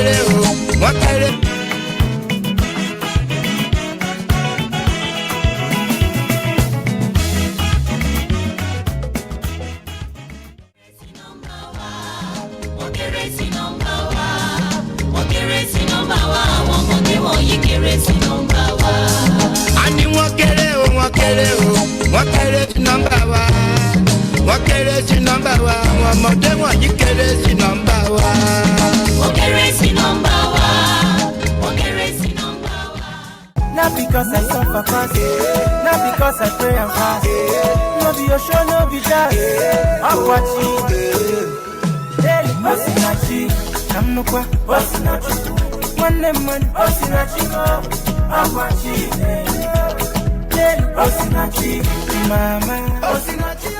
kéré o, wọ́n kéré. Ani wọ́n kéré o, wọ́n kéré o, wọ́n kéré sí nọ́mbà wa. Wọ́n kéré sí nọ́mbà wa, àwọn ọmọdé wọ̀nyí kéré sí nọ́mbà wa. Wọ́n kéré sí nọ́mbà wa. Wọ́n kéré sí nọ́mbà wa. Not because I suffer fast, not because I pray and fast. No be your show, no be jazz. I'm watching. Hey, Osinachi, I'm no kwa, Osinachi. One man, Osinachi, I'm watching. Hey, Osinachi, mama, Osinachi.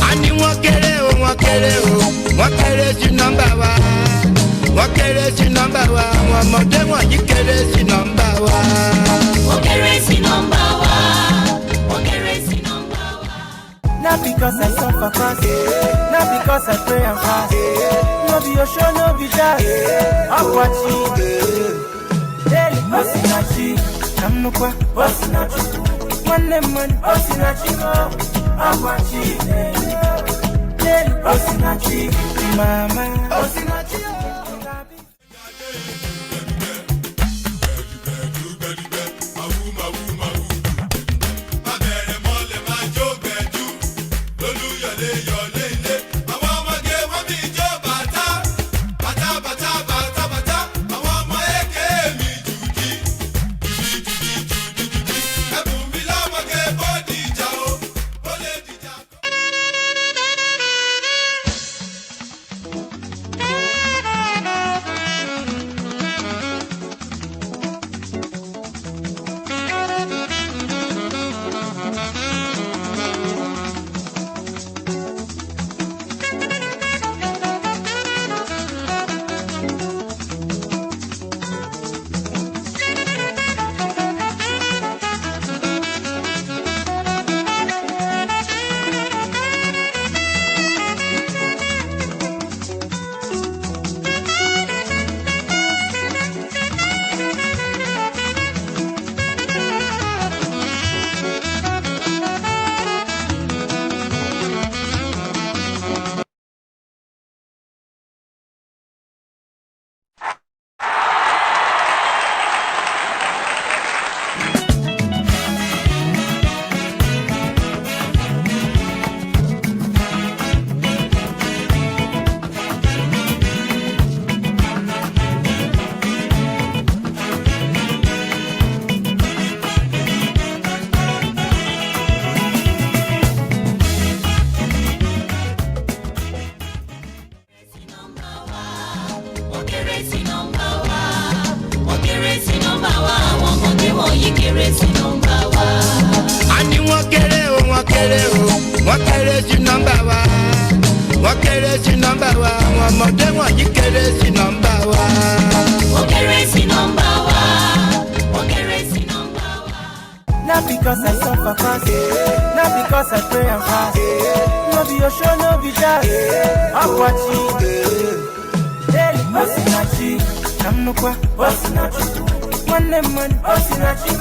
Ani wọ́n kéré o, wọ́n kéré o, wọ́n kéré sí nọ́mbà wa. Wọ́n kéré sí nọ́mbà wa, àwọn ọmọdé wọ̀nyí kéré sí nọ́mbà wa. Wọ́n kéré sí nọ́mbà wa. Wọ́n kéré sí nọ́mbà wa. Not because I suffer fast, not because I pray and fast. No be your show, no be jazz. I'm watching. Hey, Osinachi, I'm no kwa, Osinachi. One man, Osinachi, I'm watching. Hey, Osinachi, mama, Osinachi. wọ́n kéré sí nọ́mbà wa wọ́n kéré sí nọ́mbà wa àwọn ọmọdé wọ̀nyí kéré sí nọ́mbà wa. wọ́n kéré sí nọ́mbà wa. wọ́n kéré sí nọ́mbà wa. Not because I suffer fast, not because I pray and fast. No be your show, no be jazz. I'm watching. Daily, Osinachi, Namnukwa, Osinachi. One man, Osinachi,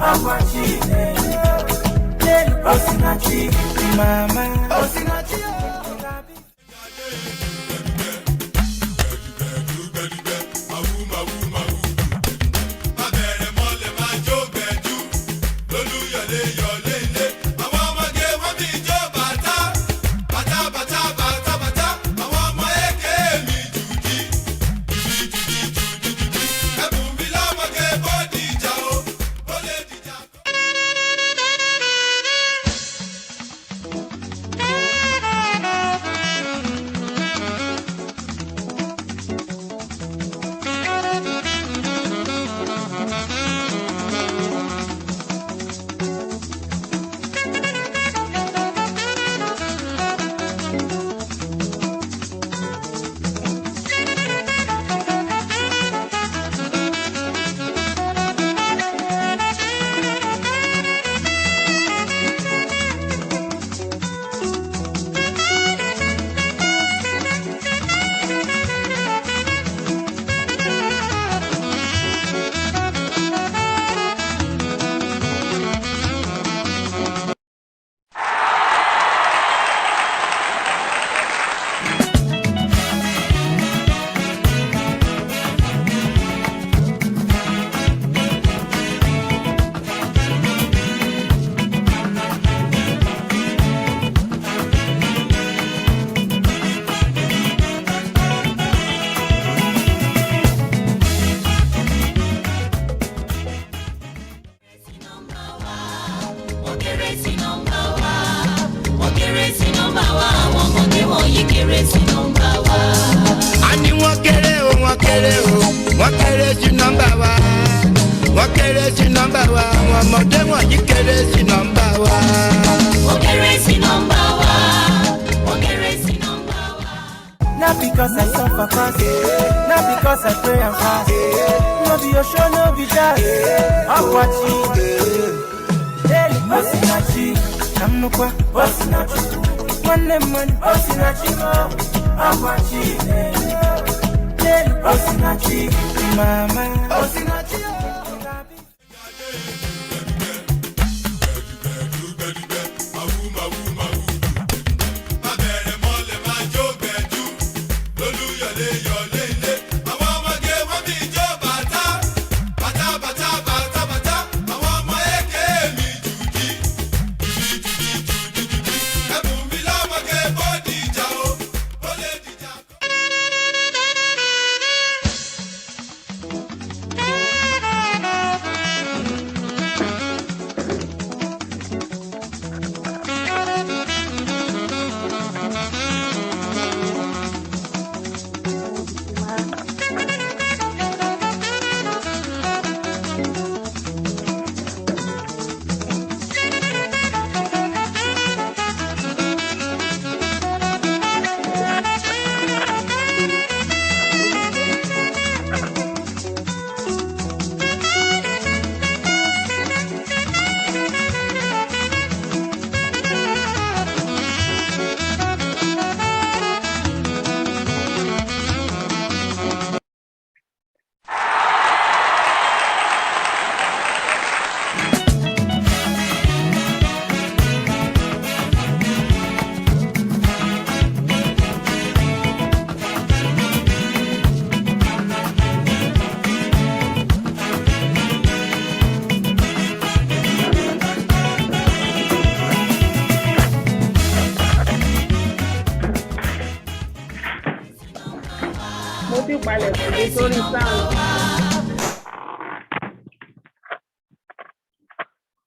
I'm watching. Daily, Osinachi, Mama, Osinachi. wọ́n kéré sí nọ́mbà wa wọ́n kéré sí nọ́mbà wa àwọn ọmọdé wọ̀nyí kéré sí nọ́mbà wa. wọ́n kéré sí nọ́mbà wa. wọ́n kéré sí nọ́mbà wa. Not because I suffer fast, not because I pray and fast. No be your show, no be jazz. I'm watching. Daily, Osinachi, Namnukwa, Osinachi. One man, Osinachi, I'm watching. Daily, Osinachi, Mama, Osinachi.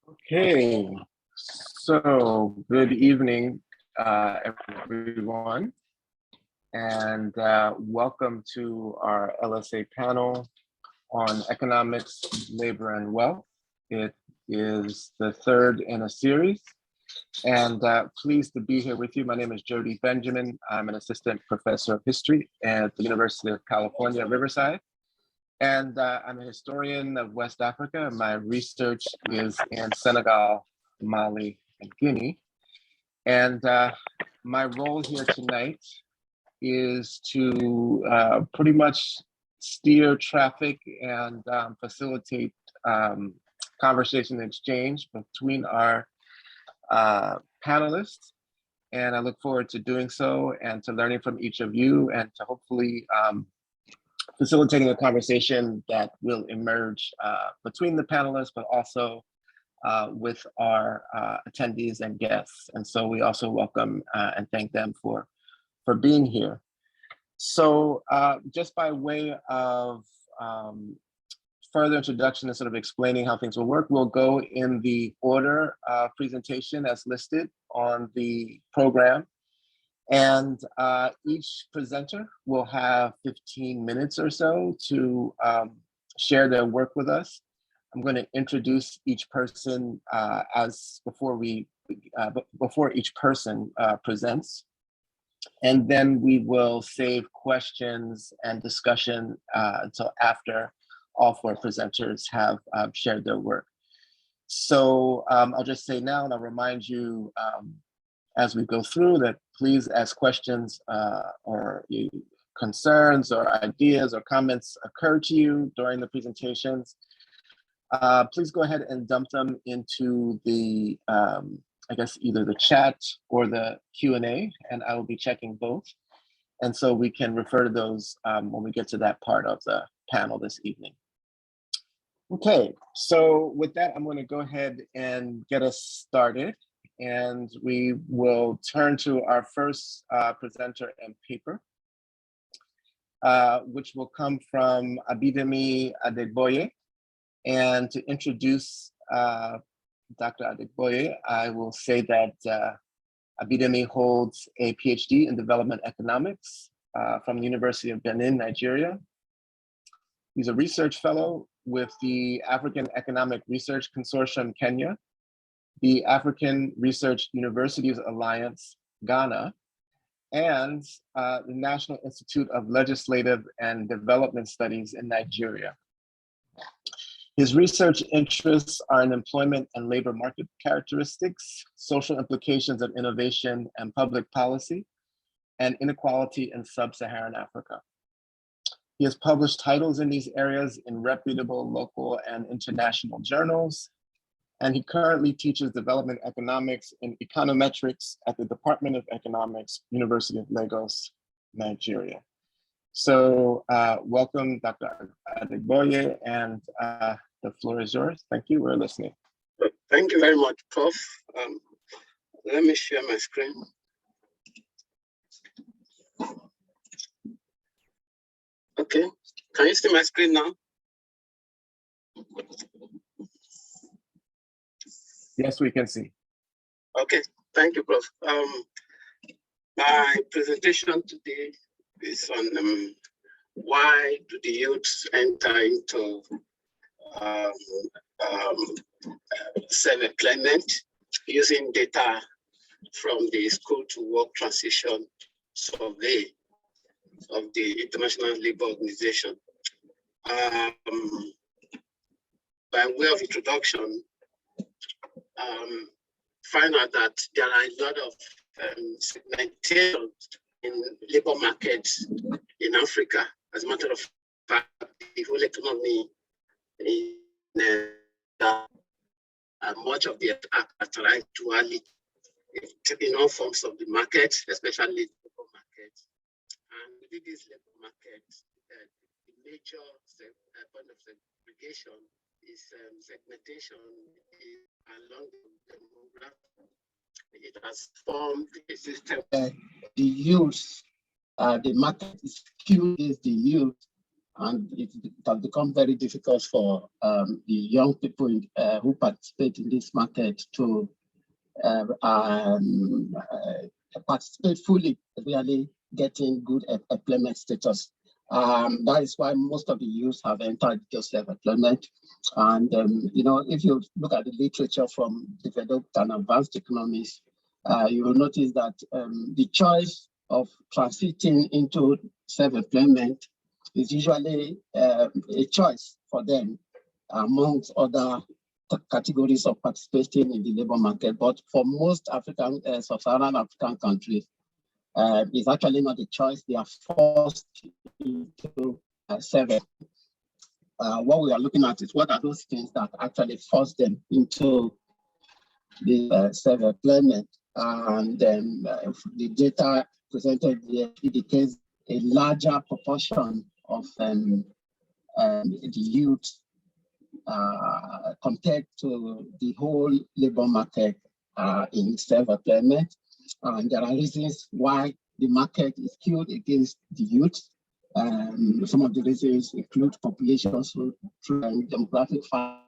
Okay, so good evening, everyone, and welcome to our LSA panel on economics, labor, and wealth. It is the third in a series, And pleased to be here with you. My name is Jody Benjamin. I'm an assistant professor of history at the University of California, Riverside. And I'm a historian of West Africa. My research is in Senegal, Mali, and Guinea. And my role here tonight is to pretty much steer traffic and facilitate conversation and exchange between our panelists. And I look forward to doing so and to learning from each of you and to hopefully facilitating a conversation that will emerge between the panelists, but also with our attendees and guests. And so we also welcome and thank them for being here. So just by way of further introduction and sort of explaining how things will work, we'll go in the order of presentation as listed on the program. And each presenter will have 15 minutes or so to share their work with us. I'm going to introduce each person before each person presents. And then we will save questions and discussion until after all four presenters have shared their work. So I'll just say now, and I'll remind you as we go through that please ask questions or concerns or ideas or comments occur to you during the presentations. Please go ahead and dump them into the, I guess, either the chat or the Q&A, and I will be checking both. And so we can refer to those when we get to that part of the panel this evening. Okay, so with that, I'm going to go ahead and get us started. And we will turn to our first presenter and paper, which will come from Abidemi Adegboye. And to introduce Dr. Adegboye, I will say that Abidemi holds a PhD in development economics from the University of Benin, Nigeria. He's a research fellow with the African Economic Research Consortium, Kenya, the African Research Universities Alliance, Ghana, and the National Institute of Legislative and Development Studies in Nigeria. His research interests are in employment and labor market characteristics, social implications of innovation and public policy, and inequality in sub-Saharan Africa. He has published titles in these areas in reputable local and international journals, and he currently teaches development economics and econometrics at the Department of Economics, University of Lagos, Nigeria. So welcome, Dr. Adegboye, and the floor is yours. Thank you, we're listening. Thank you very much, Prof. Let me share my screen. Okay, can you see my screen now? Yes, we can see. Okay, thank you, Prof. My presentation today is on why do the youths enter into self-employment using data from the School to Work Transition Survey of the International Labour Organization. By way of introduction, find out that there are a lot of segmentation in labor markets in Africa. As a matter of fact, the whole economy much of the characterized duality in all forms of the market, especially the labor market. And within this labor market, the major point of segregation is segmentation along the demographic. It has formed a system where the youth, the market is skewed against the youth, and it has become very difficult for the young people who participate in this market to participate fully, really getting good employment status. That is why most of the youth have entered just self-employment. And, if you look at the literature from developed and advanced economies, you will notice that the choice of transiting into self-employment is usually a choice for them amongst other categories of participating in the labor market. But for most African, sub-Saharan African countries, it's actually not a choice. They are forced into self. What we are looking at is what are those things that actually force them into the self-employment. And the data presented here indicates a larger proportion of the youth compared to the whole labor market in self-employment. And there are reasons why the market is skewed against the youth. Some of the reasons include population, also demographic factors.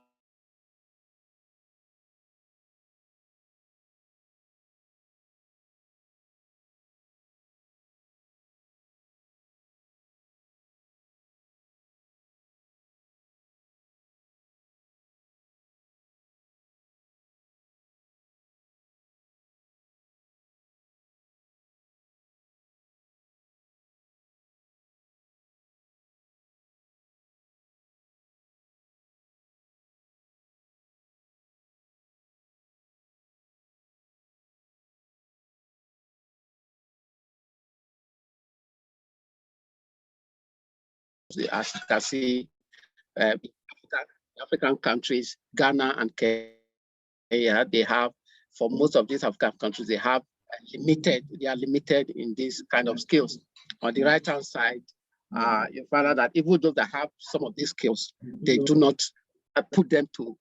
As you can see, African countries, Ghana and Kenya, they have, for most of these African countries, they are limited in these kind of skills. On the right-hand side, you find out that even those that have some of these skills, they do not put them to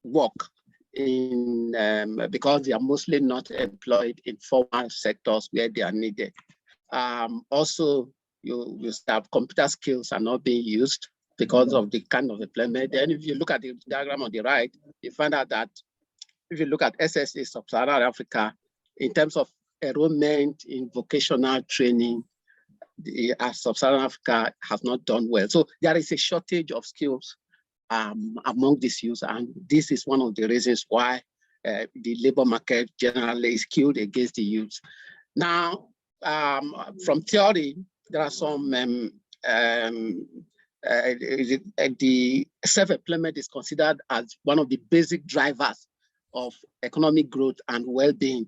work in because they are mostly not employed in formal sectors where they are needed. Also, you have computer skills are not being used because of the kind of employment. Then if you look at the diagram on the right, you find out that if you look at SSA, Sub-Saharan Africa, in terms of enrollment in vocational training, Sub-Saharan Africa has not done well. So there is a shortage of skills among these youth, and this is one of the reasons why the labor market generally is skewed against the youth. Now, from theory, there are some, the self-employment is considered as one of the basic drivers of economic growth and well-being.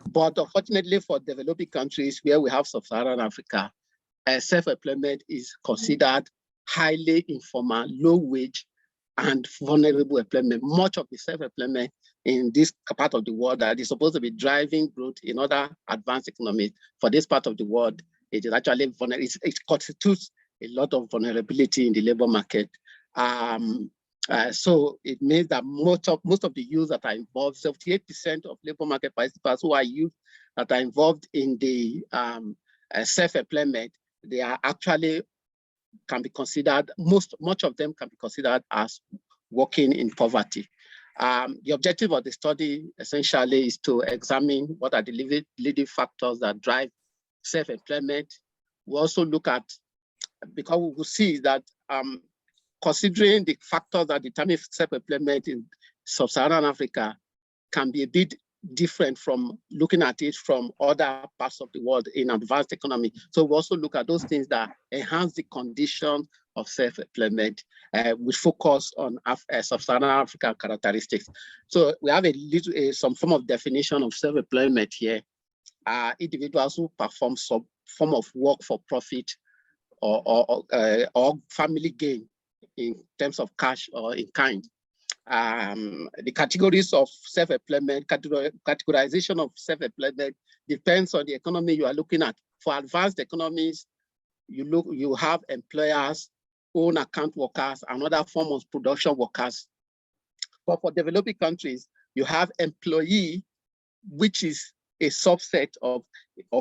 But unfortunately for developing countries where we have Sub-Saharan Africa, self-employment is considered highly informal, low wage, and vulnerable employment. Much of the self-employment in this part of the world that is supposed to be driving growth in other advanced economies, for this part of the world, it is actually vulnerable. It constitutes a lot of vulnerability in the labor market. So it means that most of the youth that are involved, 78% of labor market participants who are youth that are involved in the self-employment, they are actually can be considered, much of them can be considered as working in poverty. The objective of the study essentially is to examine what are the leading factors that drive self-employment. We also look at, because we will see that considering the factors that determine self-employment in Sub-Saharan Africa can be a bit different from looking at it from other parts of the world in advanced economy. So we also look at those things that enhance the condition of self-employment with focus on Sub-Saharan African characteristics. So we have some form of definition of self-employment here. Individuals who perform some form of work for profit or family gain in terms of cash or in kind. The categories of self-employment, categorization of self-employment depends on the economy you are looking at. For advanced economies, you have employers, own account workers, and other forms of production workers. But for developing countries, you have employee, which is a subset of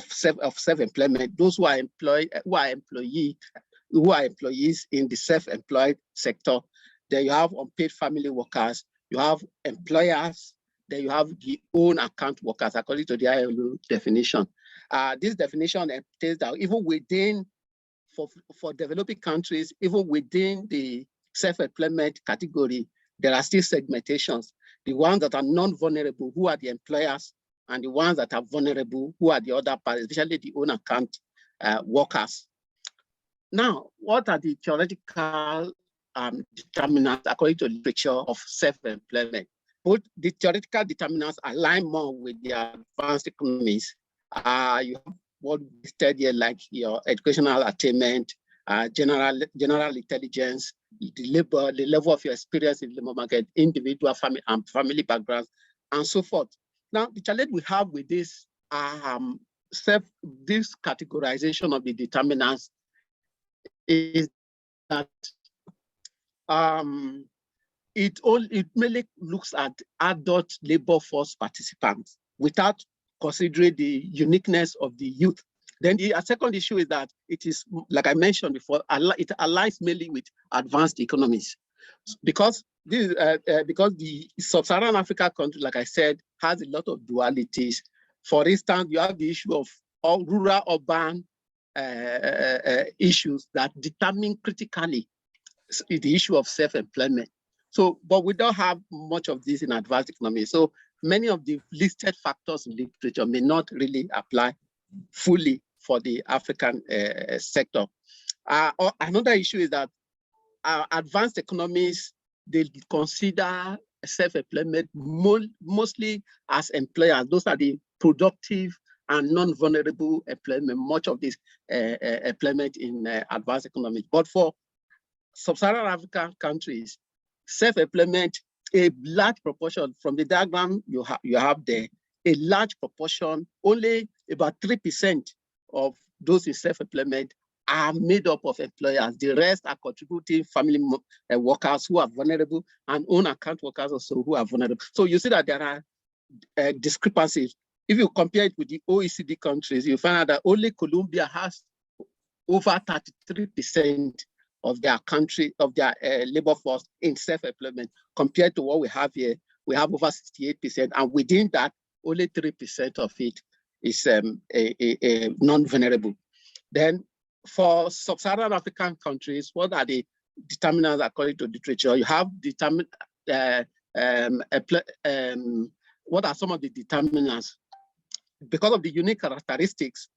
self-employment. Those who are employees in the self-employed sector. Then you have unpaid family workers, you have employers, then you have the own account workers according to the ILO definition. This definition entails that even within for developing countries, even within the self-employment category, there are still segmentations. The ones that are non-vulnerable, who are the employers, and the ones that are vulnerable, who are the other parties, especially the own account workers. Now, what are the theoretical determinants according to literature of self-employment? Both the theoretical determinants align more with the advanced economies. You have what we study here, like your educational attainment, general intelligence, the level of your experience in the labor market, individual family backgrounds, and so forth. Now, the challenge we have with this this categorization of the determinants is that it mainly looks at adult labor force participants without considering the uniqueness of the youth. Then the second issue is that it is, like I mentioned before, it aligns mainly with advanced economies, because the sub-Saharan Africa country, like I said, has a lot of dualities. For instance, you have the issue of rural-urban issues that determine critically the issue of self-employment. So, but we don't have much of this in advanced economy. So many of the listed factors in literature may not really apply fully for the African sector. Another issue is that advanced economies, they consider self-employment mostly as employers. Those are the productive and non-vulnerable employment, much of this employment in advanced economies. But for sub-Saharan African countries, self-employment, a large proportion from the diagram you have there, a large proportion, only about 3% of those in self-employment are made up of employers. The rest are contributing family workers who are vulnerable and own account workers also who are vulnerable. So you see that there are discrepancies. If you compare it with the OECD countries, you find out that only Colombia has over 33% of their labor force in self-employment. Compared to what we have here, we have over 68%, and within that, only 3% of it is non-vulnerable. Then for sub-Saharan African countries, what are the determinants according to literature? You have what are some of the determinants? Because of the unique characteristics,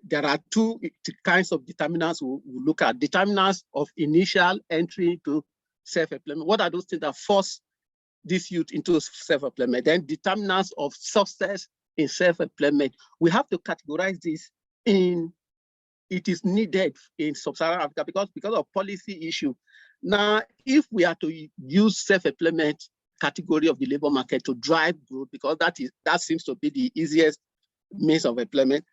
there are two kinds of determinants we look at. Determinants of initial entry into self-employment. What are those things that force this youth into self-employment? Then determinants of success in self-employment. We have to categorize this in, it is needed in sub-Saharan Africa because of policy issue. Now, if we are to use self-employment category of the labor market to drive growth, because that seems to be the easiest means of employment,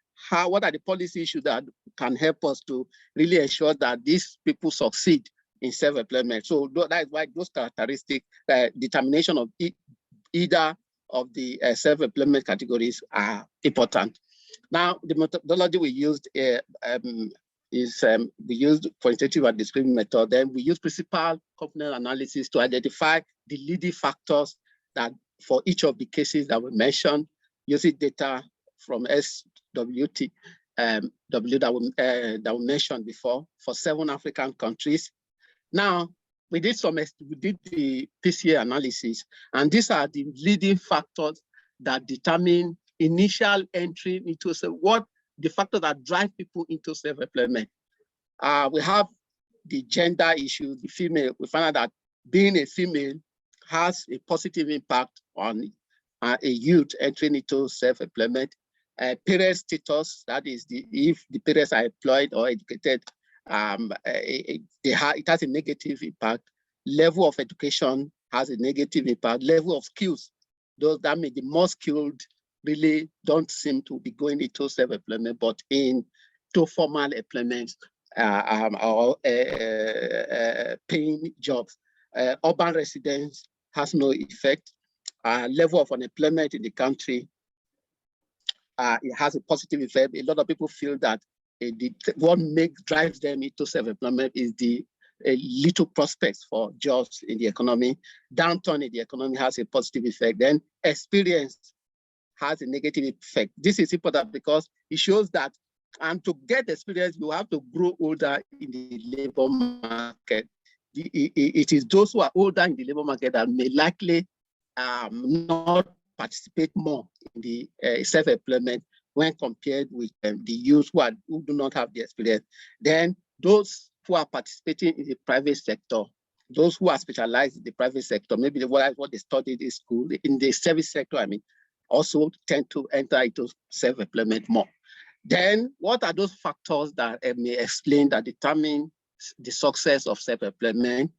what are the policy issues that can help us to really ensure that these people succeed in self-employment? So that is why those characteristics, determination of either of the self-employment categories are important. Now, the methodology we used is we used quantitative and discrete method. Then we use principal component analysis to identify the leading factors that for each of the cases that we mentioned, using data from SWT that we mentioned before for 7 African countries. Now, we did the PCA analysis, and these are the leading factors that determine initial entry into the factors that drive people into self-employment. We have the gender issue, the female. We find out that being a female has a positive impact on a youth entering into self-employment. Parent status, that is, if the parents are employed or educated, it has a negative impact. Level of education has a negative impact. Level of skills, that means the more skilled really don't seem to be going into self-employment, but into formal employment or paying jobs. Urban residence has no effect. Level of unemployment in the country, it has a positive effect. A lot of people feel that what drives them into self-employment is the little prospects for jobs in the economy. Downturn in the economy has a positive effect. Then experience has a negative effect. This is important because it shows that And to get experience, you have to grow older in the labor market. It is those who are older in the labor market that may likely not participate more in the self-employment when compared with the youth who do not have the experience. Then those who are participating in the private sector, those who are specialized in the private sector, maybe what they studied in school, in the service sector, I mean, also tend to enter into self-employment more. Then what are those factors that may explain, that determine the success of self-employment?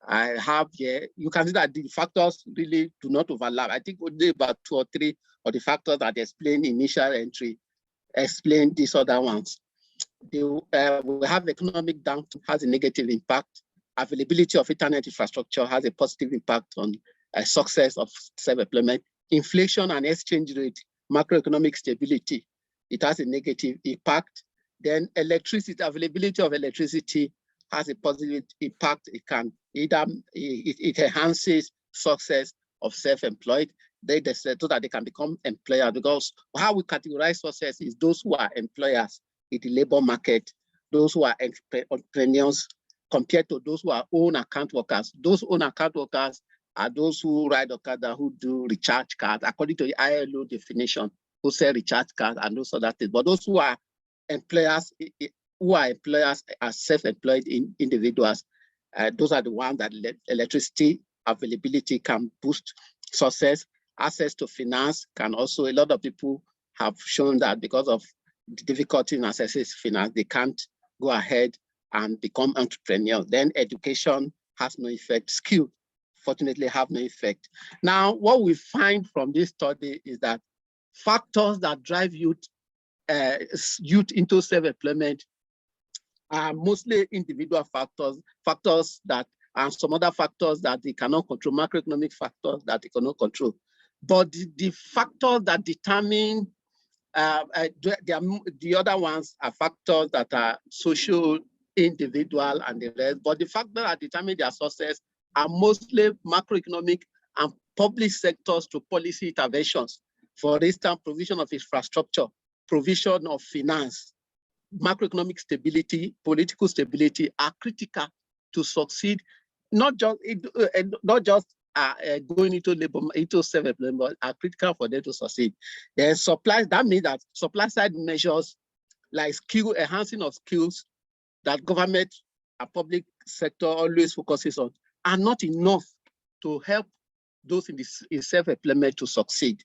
I have here, you can see that the factors really do not overlap. I think only about 2 or 3 of the factors that explain initial entry explain these other ones. We have economic downturn has a negative impact. Availability of internet infrastructure has a positive impact on success of self-employment. Inflation and exchange rate, macroeconomic stability, it has a negative impact. Then electricity, availability of electricity has a positive impact. It can either, it enhances success of self-employed, so that they can become employers, because how we categorize success is those who are employers in the labor market, those who are entrepreneurs, compared to those who are own account workers. Those own account workers are those who ride Okada, who do recharge cards, according to the ILO definition, who sell recharge cards and those other things. But those who are employers, as self-employed individuals, those are the ones that electricity availability can boost success. Access to finance can also, a lot of people have shown that because of the difficulty in accessing finance, they can't go ahead and become entrepreneurs. Then education has no effect. Skill, fortunately, have no effect. Now, what we find from this study is that factors that drive youth into self-employment are mostly individual factors that, and some other factors that they cannot control, macroeconomic factors that they cannot control. But the factors that determine, the other ones are factors that are social, individual, and the rest. But the factors that determine their success are mostly macroeconomic and public sectors to policy interventions. For instance, provision of infrastructure, provision of finance, macroeconomic stability, political stability are critical to succeed, not just going into self-employment, are critical for them to succeed. Then supply, that means that supply side measures like skill, enhancing of skills that government and public sector always focuses on are not enough to help those in self-employment to succeed.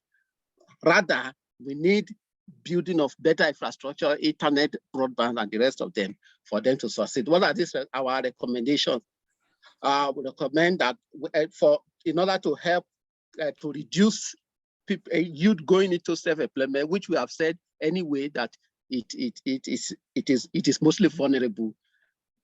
Rather, we need building of better infrastructure, internet, broadband, and the rest of them for them to succeed. What are these our recommendations? We recommend that in order to help to reduce youth going into self-employment, which we have said anyway that it is mostly vulnerable.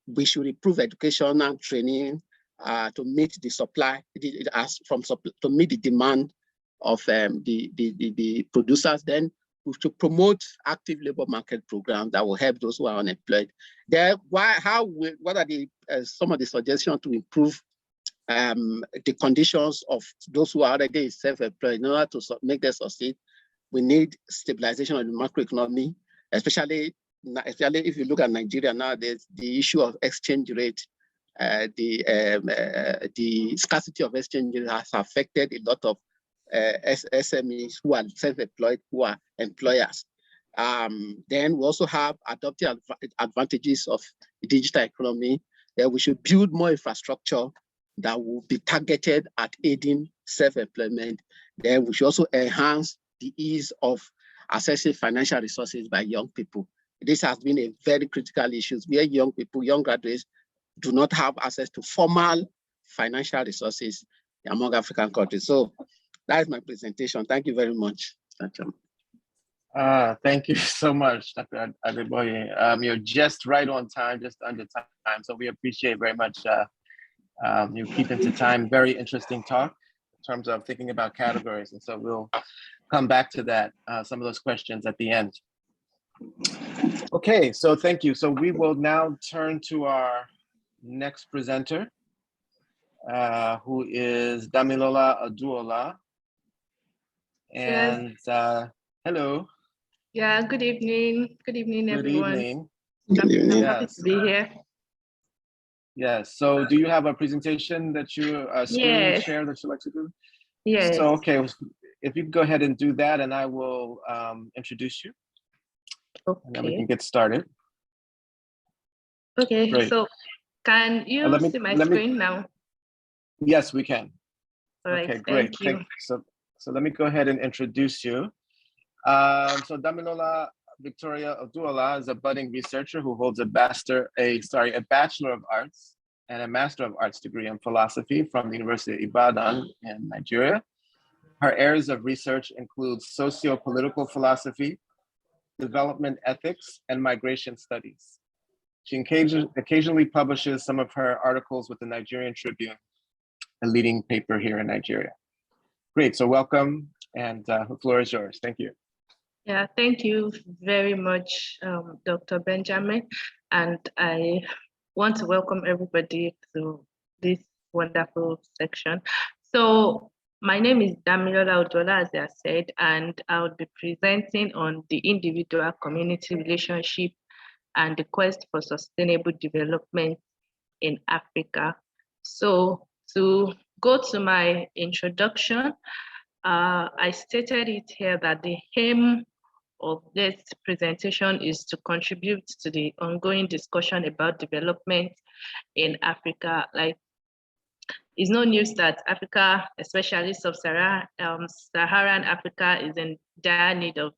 We should improve education and training to meet the supply, to meet the demand of the producers. Then we should promote active labor market programs that will help those who are unemployed. Then what are some of the suggestions to improve the conditions of those who are already self-employed in order to make them succeed? We need stabilization of the macroeconomy, especially if you look at Nigeria now. There's the issue of exchange rate. The scarcity of exchange rate has affected a lot of SMEs who are self-employed, who are employers. Then we also have adopted advantages of the digital economy. We should build more infrastructure that will be targeted at aiding self-employment. Then we should also enhance the ease of accessing financial resources by young people. This has been a very critical issue where young people, young graduates, do not have access to formal financial resources among African countries. So that is my presentation. Thank you very much. Thank you so much, Dr. Adeboye. You're just right on time, just under time. So we appreciate very much you keeping to time. Very interesting talk in terms of thinking about categories. And so we'll come back to that, some of those questions at the end. Okay, so thank you. So we will now turn to our next presenter, who is Damilola Aduola. And hello. Yeah, good evening. Good evening, Good everyone. evening. I'm happy Yes. to be here. Yes. So do you have a presentation that you, screen Yes. share that you'd like to do? Yes. So, okay, if you could go ahead and do that, and I will introduce you, and then we can Okay. get started. Okay. Great. So can you see my screen now? Yes, we can. All right. Okay, great. Thank you. So let me go ahead and introduce you. So Damilola Victoria Oduola is a budding researcher who holds a Bachelor of Arts and a Master of Arts degree in philosophy from the University of Ibadan in Nigeria. Her areas of research include socio-political philosophy, development ethics, and migration studies. She occasionally publishes some of her articles with the Nigerian Tribune, a leading paper here in Nigeria. Great, so welcome, and the floor is yours. Thank you. Yeah, thank you very much, Dr. Benjamin. And I want to welcome everybody to this wonderful section. So my name is Damilola Oduola, as I said, and I'll be presenting on the individual community relationship and the quest for sustainable development in Africa. So to go to my introduction, I stated it here that the aim of this presentation is to contribute to the ongoing discussion about development in Africa. Like, it's no news that Africa, especially Sub-Saharan Africa, is in dire need of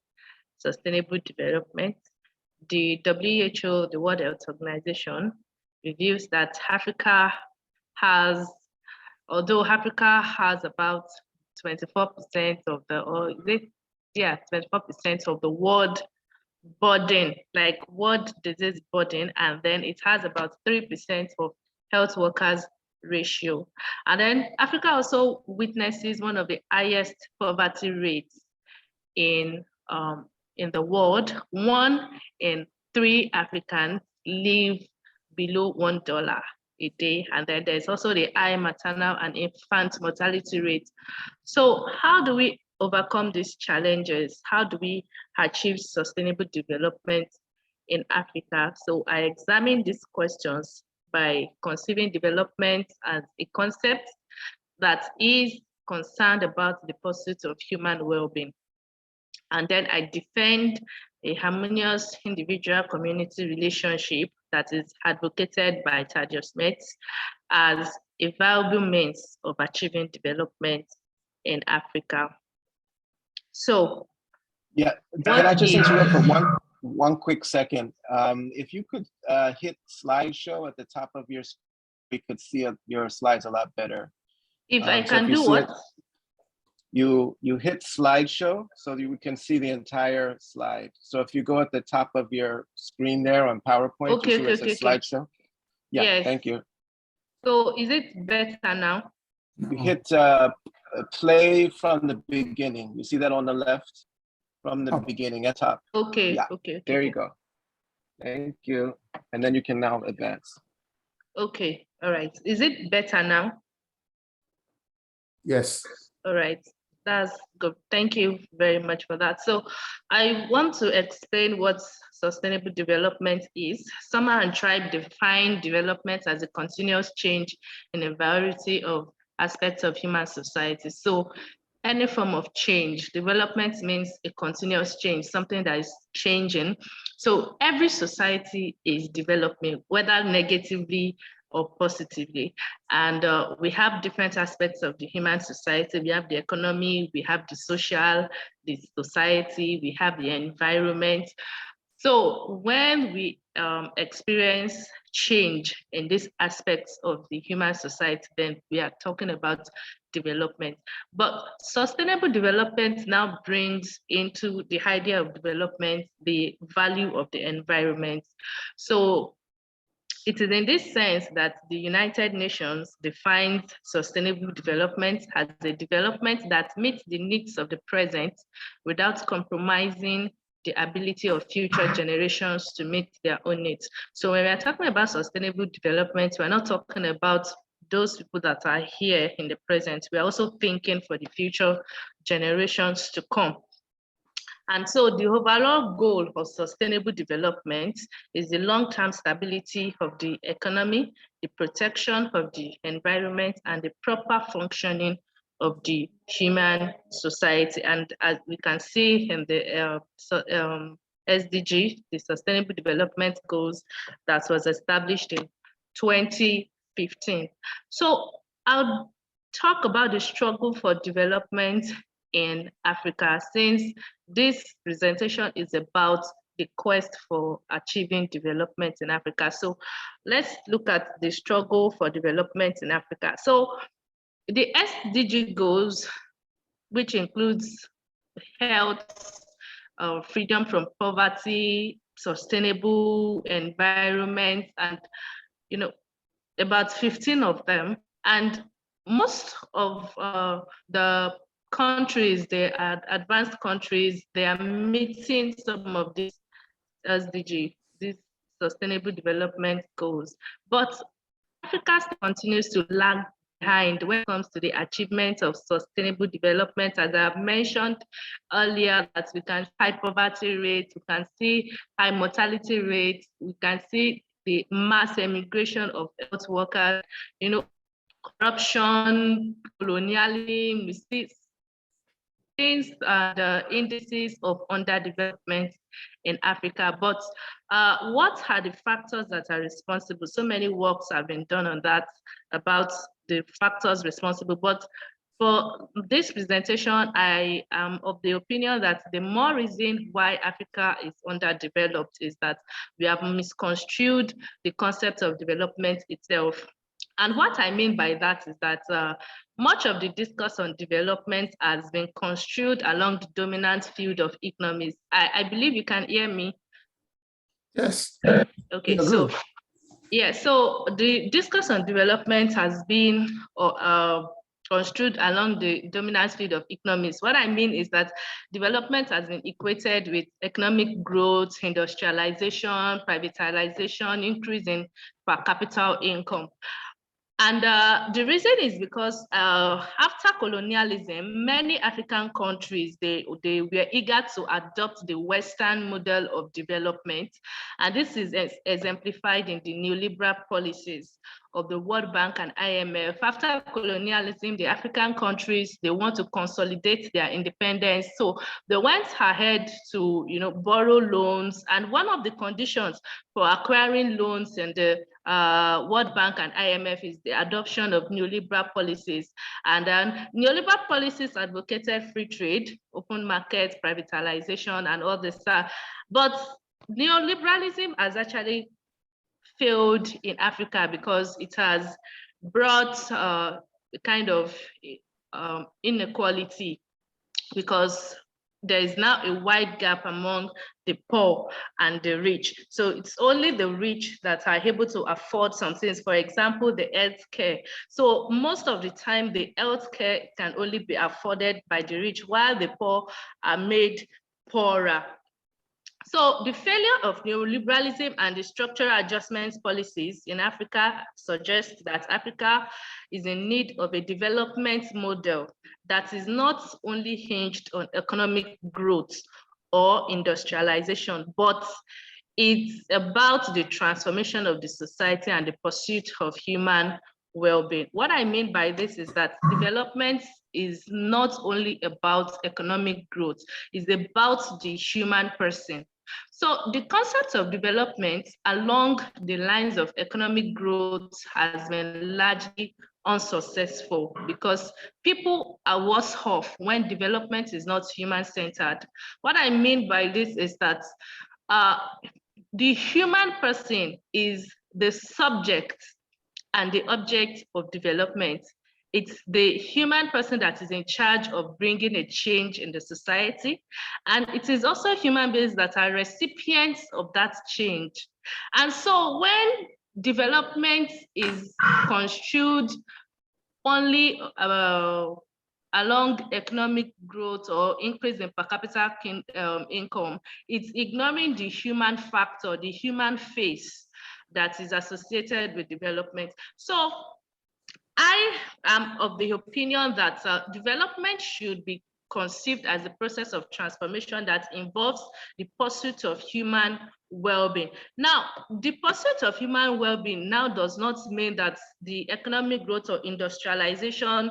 sustainable development. The WHO, the World Health Organization, reveals that although Africa has about 24% of the, 24% of the world burden, like world disease burden, and then it has about 3% of health workers ratio. And then Africa also witnesses one of the highest poverty rates in the world. 1 in 3 Africans live below $1 a day. And then there's also the high maternal and infant mortality rate. So how do we overcome these challenges? How do we achieve sustainable development in Africa? So I examined these questions by conceiving development as a concept that is concerned about the pursuit of human well-being. And then I defend a harmonious individual community relationship that is advocated by Thaddeus Smith as a valuable means of achieving development in Africa. So, yeah, can I just interrupt for one quick second? If you could hit slideshow at the top of your screen, we could see your slides a lot better. If I can do what? You hit slideshow so that you can see the entire slide. So if you go at the top of your screen there on PowerPoint, okay, you see where it says slideshow. Yeah, yes. Thank you. So is it better now? You hit play from the beginning. You see that on the left? From the beginning at top. Okay, yeah. Okay. There you go. Thank you. And then you can now advance. Okay, all right. Is it better now? Yes. All right. That's good. Thank you very much for that. So I want to explain what sustainable development is. Summer and Tribe define development as a continuous change in a variety of aspects of human society. So any form of change, development means a continuous change, something that is changing. So every society is developing, whether negatively or positively. And we have different aspects of the human society. We have the economy, we have the social, the society, we have the environment. So when we experience change in these aspects of the human society, then we are talking about development. But sustainable development now brings into the idea of development the value of the environment. So it is in this sense that the United Nations defines sustainable development as a development that meets the needs of the present without compromising the ability of future generations to meet their own needs. So when we're talking about sustainable development, we're not talking about those people that are here in the present. We're also thinking for the future generations to come. And so the overall goal of sustainable development is the long-term stability of the economy, the protection of the environment, and the proper functioning of the human society. And as we can see in the SDG, the Sustainable Development Goals that was established in 2015. So I'll talk about the struggle for development in Africa, since this presentation is about the quest for achieving development in Africa. So let's look at the struggle for development in Africa. So the SDG goals, which includes health, freedom from poverty, sustainable environment, and about 15 of them. And most of the countries, they are advanced countries, they are meeting some of these SDG, these sustainable development goals. But Africa continues to lag behind when it comes to the achievement of sustainable development. As I've mentioned earlier, that we can see high poverty rates, we can see high mortality rates, we can see the mass emigration of health workers, corruption, colonialism, we see things, the indices of underdevelopment in Africa. But what are the factors that are responsible? So many works have been done on that, about the factors responsible. But for this presentation, I am of the opinion that the more reason why Africa is underdeveloped is that we have misconstrued the concept of development itself. And what I mean by that is that much of the discourse on development has been construed along the dominant field of economics. I believe you can hear me. Yes. Okay, so yeah, so the discourse on development has been construed along the dominant field of economics. What I mean is that development has been equated with economic growth, industrialization, privatization, increase in per capita income. And the reason is because after colonialism, many African countries, they were eager to adopt the Western model of development. And this is exemplified in the neoliberal policies of the World Bank and IMF. After colonialism, the African countries, they want to consolidate their independence. So they went ahead to borrow loans. And one of the conditions for acquiring loans in the World Bank and IMF is the adoption of neoliberal policies. And then neoliberal policies advocated free trade, open market, privatization, and all this stuff. But neoliberalism has actually failed in Africa because it has brought a kind of inequality, because there is now a wide gap among the poor and the rich. So it's only the rich that are able to afford some things. For example, the healthcare. So most of the time, the healthcare can only be afforded by the rich, while the poor are made poorer. So the failure of neoliberalism and the structural adjustments policies in Africa suggest that Africa is in need of a development model that is not only hinged on economic growth or industrialization, but it's about the transformation of the society and the pursuit of human well-being. What I mean by this is that development is not only about economic growth, it's about the human person. So the concept of development along the lines of economic growth has been largely unsuccessful, because people are worse off when development is not human-centered. What I mean by this is that the human person is the subject and the object of development. It's the human person that is in charge of bringing a change in the society. And it is also human beings that are recipients of that change. And so when development is construed only along economic growth or increase in per capita income, it's ignoring the human factor, the human face that is associated with development. So I am of the opinion that development should be conceived as a process of transformation that involves the pursuit of human well-being. Now, the pursuit of human well-being now does not mean that the economic growth or industrialization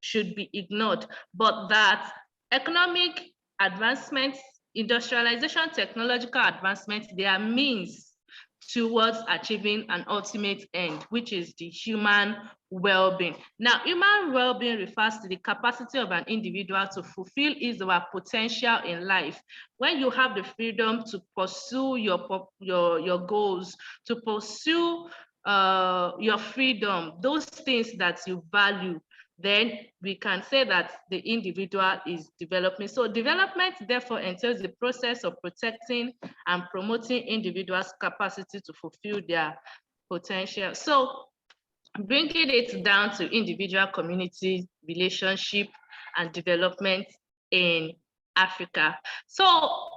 should be ignored, but that economic advancements, industrialization, technological advancements, they are means towards achieving an ultimate end, which is the human well-being. Now, human well-being refers to the capacity of an individual to fulfill his or her potential in life. When you have the freedom to pursue your goals, to pursue your freedom, those things that you value, then we can say that the individual is developing. So development therefore entails the process of protecting and promoting individuals' capacity to fulfill their potential. So bringing it down to individual, community, relationship, and development in Africa. So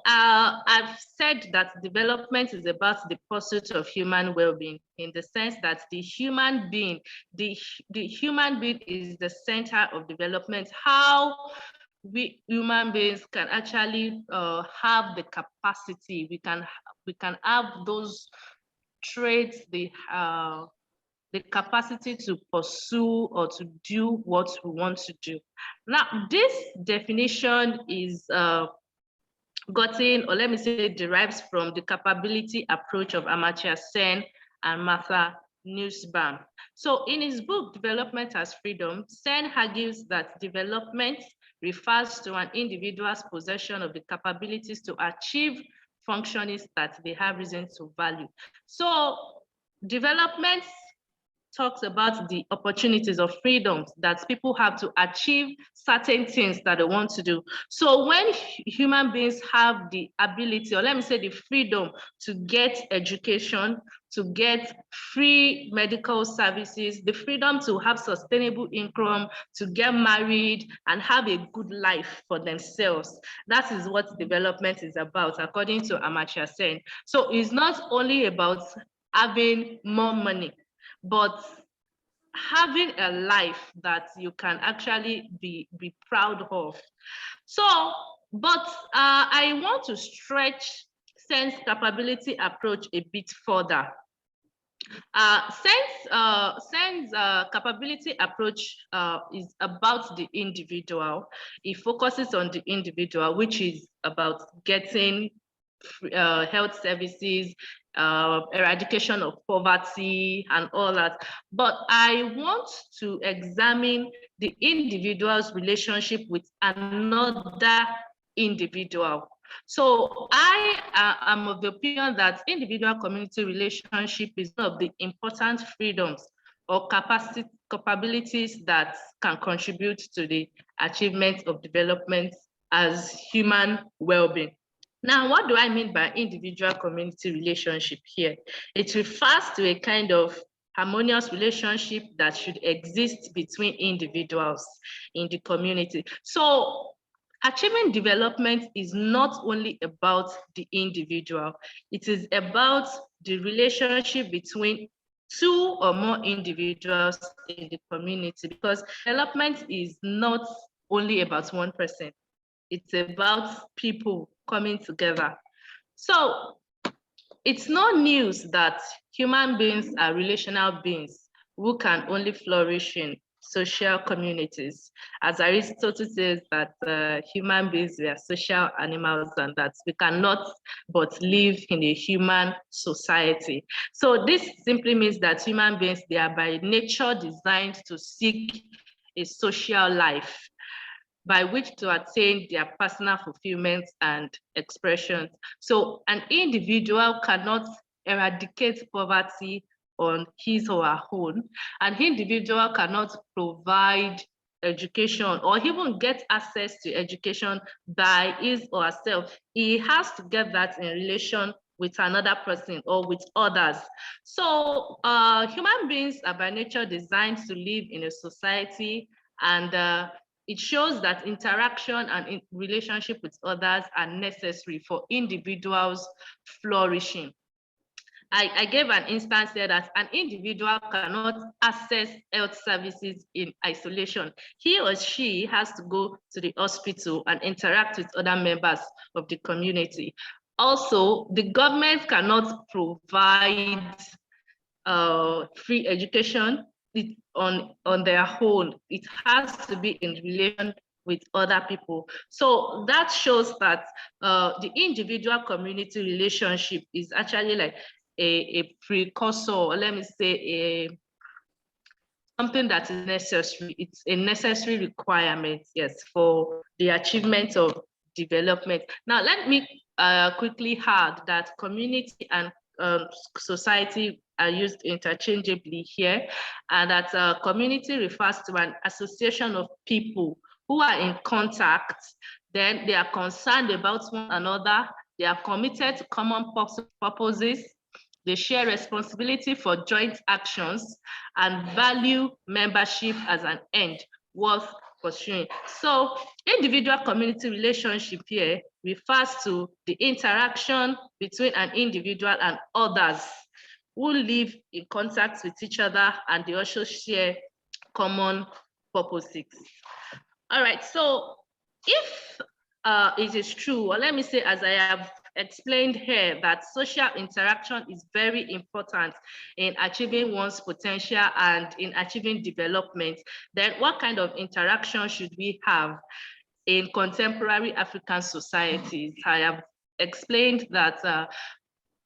I've said that development is about the pursuit of human well-being, in the sense that the human being is the center of development. How we human beings can actually have the capacity, we can have those traits, the capacity to pursue or to do what we want to do. Now, this definition is gotten, or let me say, derives from the capability approach of Amartya Sen and Martha Nussbaum. So in his book, Development as Freedom, Sen argues that development refers to an individual's possession of the capabilities to achieve functionings that they have reason to value. So development talks about the opportunities of freedoms that people have to achieve certain things that they want to do. So when human beings have the ability, or let me say the freedom, to get education, to get free medical services, the freedom to have sustainable income, to get married and have a good life for themselves, that is what development is about, according to Amartya Sen. So it's not only about having more money, but having a life that you can actually be proud of. So, but I want to stretch Sen's capability approach a bit further. Sen's capability approach is about the individual. It focuses on the individual, which is about getting health services, eradication of poverty and all that. But I want to examine the individual's relationship with another individual. So I am of the opinion that individual community relationship is one of the important freedoms or capabilities that can contribute to the achievement of development as human well-being. Now, what do I mean by individual community relationship here? It refers to a kind of harmonious relationship that should exist between individuals in the community. So achieving development is not only about the individual, it is about the relationship between two or more individuals in the community, because development is not only about one person. It's about people coming together. So it's no news that human beings are relational beings who can only flourish in social communities. As Aristotle says that human beings are social animals and that we cannot but live in a human society. So this simply means that human beings, they are by nature designed to seek a social life by which to attain their personal fulfillment and expression. So an individual cannot eradicate poverty on his or her own. An individual cannot provide education or even get access to education by his or herself. He has to get that in relation with another person or with others. So human beings are by nature designed to live in a society, and it shows that interaction and relationship with others are necessary for individuals' flourishing. I gave an instance there that an individual cannot access health services in isolation. He or she has to go to the hospital and interact with other members of the community. Also, the government cannot provide free education on their own. It has to be in relation with other people. So that shows that the individual community relationship is actually like a precursor, or let me say something that is necessary. It's a necessary requirement, yes, for the achievement of development. Now, let me quickly add that community and society are used interchangeably here, and that community refers to an association of people who are in contact, then they are concerned about one another, they are committed to common purposes, they share responsibility for joint actions, and value membership as an end worth pursuing. So individual community relationship here refers to the interaction between an individual and others who live in contact with each other, and they also share common purposes. All right, so if it is true, or let me say, as I have explained here, that social interaction is very important in achieving one's potential and in achieving development, then what kind of interaction should we have in contemporary African societies? I have explained that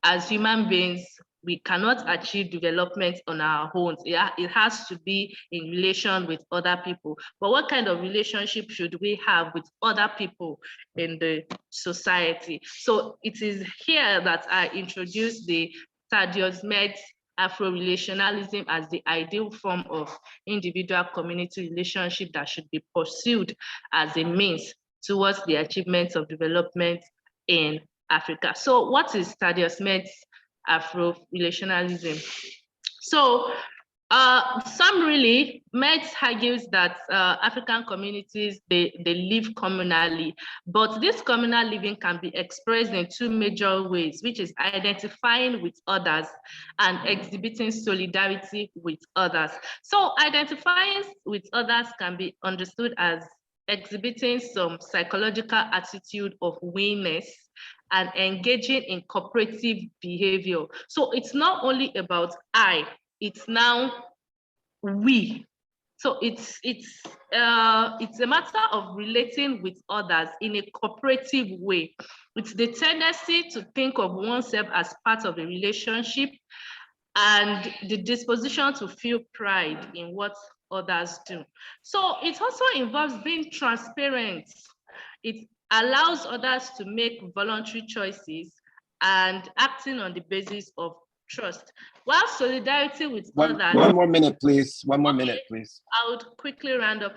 as human beings, we cannot achieve development on our own. It has to be in relation with other people. But what kind of relationship should we have with other people in the society? So it is here that I introduce the Thaddeus Med's Afro-relationalism as the ideal form of individual community relationship that should be pursued as a means towards the achievement of development in Africa. So what is Thaddeus Med's Afro-relationalism? So summarily, Metz argues that African communities, they live communally, but this communal living can be expressed in two major ways, which is identifying with others and exhibiting solidarity with others. So identifying with others can be understood as exhibiting some psychological attitude of we-ness and engaging in cooperative behavior. So it's not only about I, it's now we. So it's a matter of relating with others in a cooperative way. It's the tendency to think of oneself as part of a relationship and the disposition to feel pride in what others do. So it also involves being transparent. It allows others to make voluntary choices and acting on the basis of trust. While solidarity with others— One more minute, please. One more minute, please. I would quickly round up.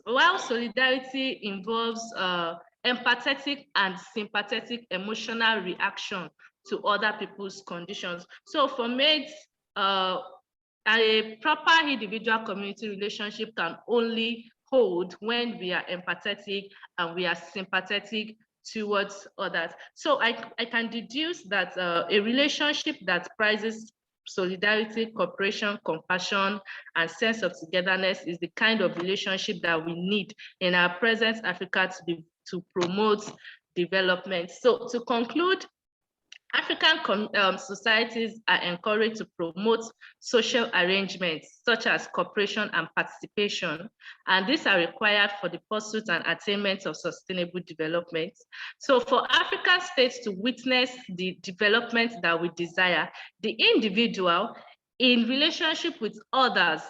While solidarity involves empathetic and sympathetic emotional reaction to other people's conditions. So for mates, a proper individual community relationship can only hold when we are empathetic and we are sympathetic towards others. So I can deduce that a relationship that prizes solidarity, cooperation, compassion, and sense of togetherness is the kind of relationship that we need in our present Africa to promote development. So to conclude, African societies are encouraged to promote social arrangements such as cooperation and participation, and these are required for the pursuit and attainment of sustainable development. So for African states to witness the development that we desire, the individual in relationship with others,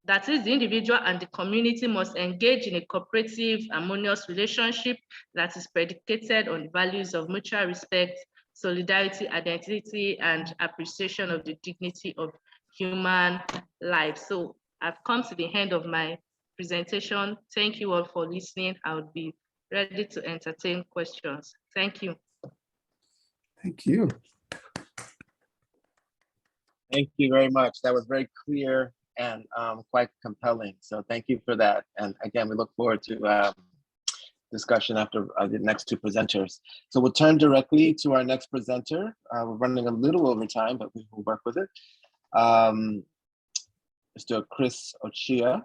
that is, the individual and the community, must engage in a cooperative, harmonious relationship that is predicated on the values of mutual respect, solidarity, identity, and appreciation of the dignity of human life. So I've come to the end of my presentation. Thank you all for listening. I would be ready to entertain questions. Thank you. Thank you. Thank you very much. That was very clear and quite compelling. So thank you for that. And again, we look forward to discussion after the next two presenters. So we'll turn directly to our next presenter. We're running a little over time, but we will work with it. Mr. Chris Ochia.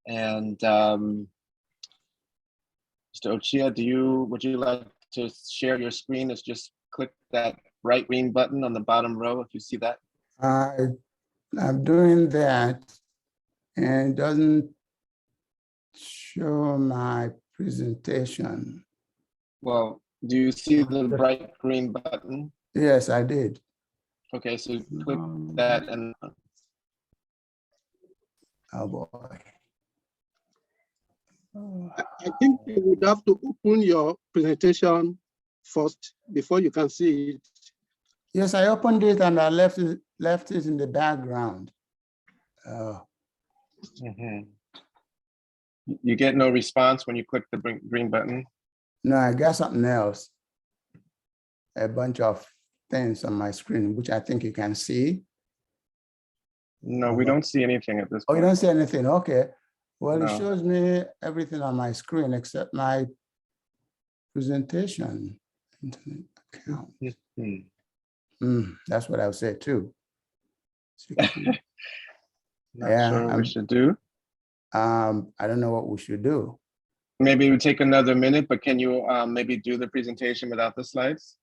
And Mr. Ochia, would you like to share your screen? It's just click that bright green button on the bottom row if you see that. I'm doing that, and it doesn't show my presentation. Well, do you see the bright green button? Yes, I did. Okay, so click that and. Oh boy. I think you would have to open your presentation first before you can see it. Yes, I opened it and I left it in the background. You get no response when you click the green button? No, I got something else. A bunch of things on my screen, which I think you can see. No, we don't see anything at this point. Oh, you don't see anything? Okay. Well, No. It shows me everything on my screen except my presentation. Internet account. That's what I would say too. Not sure what we should do. I don't know what we should do. Maybe we take another minute, but can you maybe do the presentation without the slides?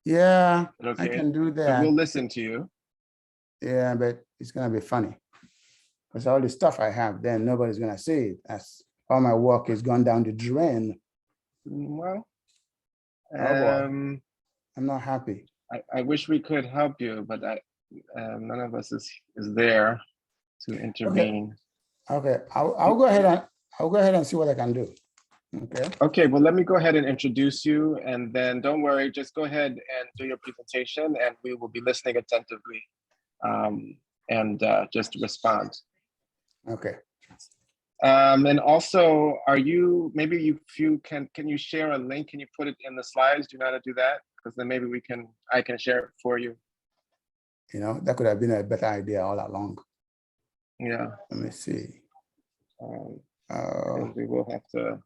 Yeah, Okay. I can do So that. we'll listen to you. Yeah, but it's gonna be funny. Because all the stuff I have, then nobody's gonna see it. That's all my work is gone down the drain. Well, I'm not happy. I wish we could help you, but none of us is there to intervene. Okay, I'll go ahead and see what I can do. Okay. Okay, well, let me go ahead and introduce you, and then don't worry, just go ahead and do your presentation, and we will be listening attentively and just respond. Okay. And also, maybe can you share a link? Can you put it in the slides? Do you know how to do that? Because then maybe I can share it for you. You know, that could have been a better idea all along. Yeah. Let me see. And we will have to.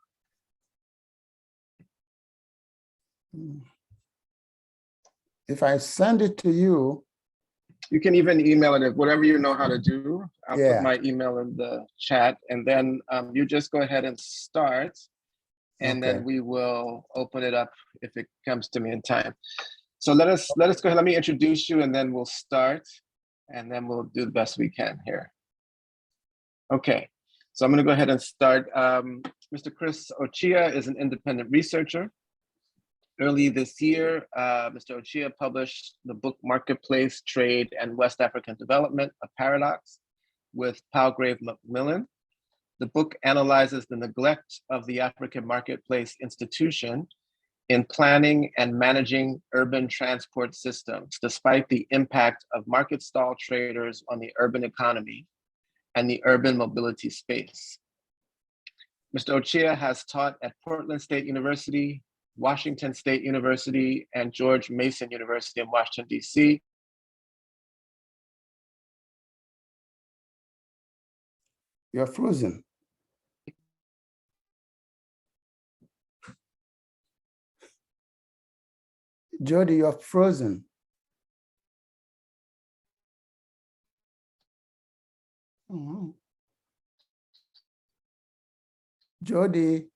If I send it to you. You can even email it, whatever you know how to do. I'll put my email in the chat, and then you just go ahead and start, and then we will open it up if it comes to me in time. So let us go ahead. Let me introduce you, and then we'll start, and then we'll do the best we can here. Okay, so I'm going to go ahead and start. Mr. Chris Ochia is an independent researcher. Early this year, Mr. Ochia published the book Marketplace, Trade, and West African Development, A Paradox, with Palgrave Macmillan. The book analyzes the neglect of the African marketplace institution in planning and managing urban transport systems, despite the impact of market stall traders on the urban economy and the urban mobility space. Mr. Ochia has taught at Portland State University, Washington State University, and George Mason University in Washington, D.C. You're frozen. Jody, you're frozen. Jody.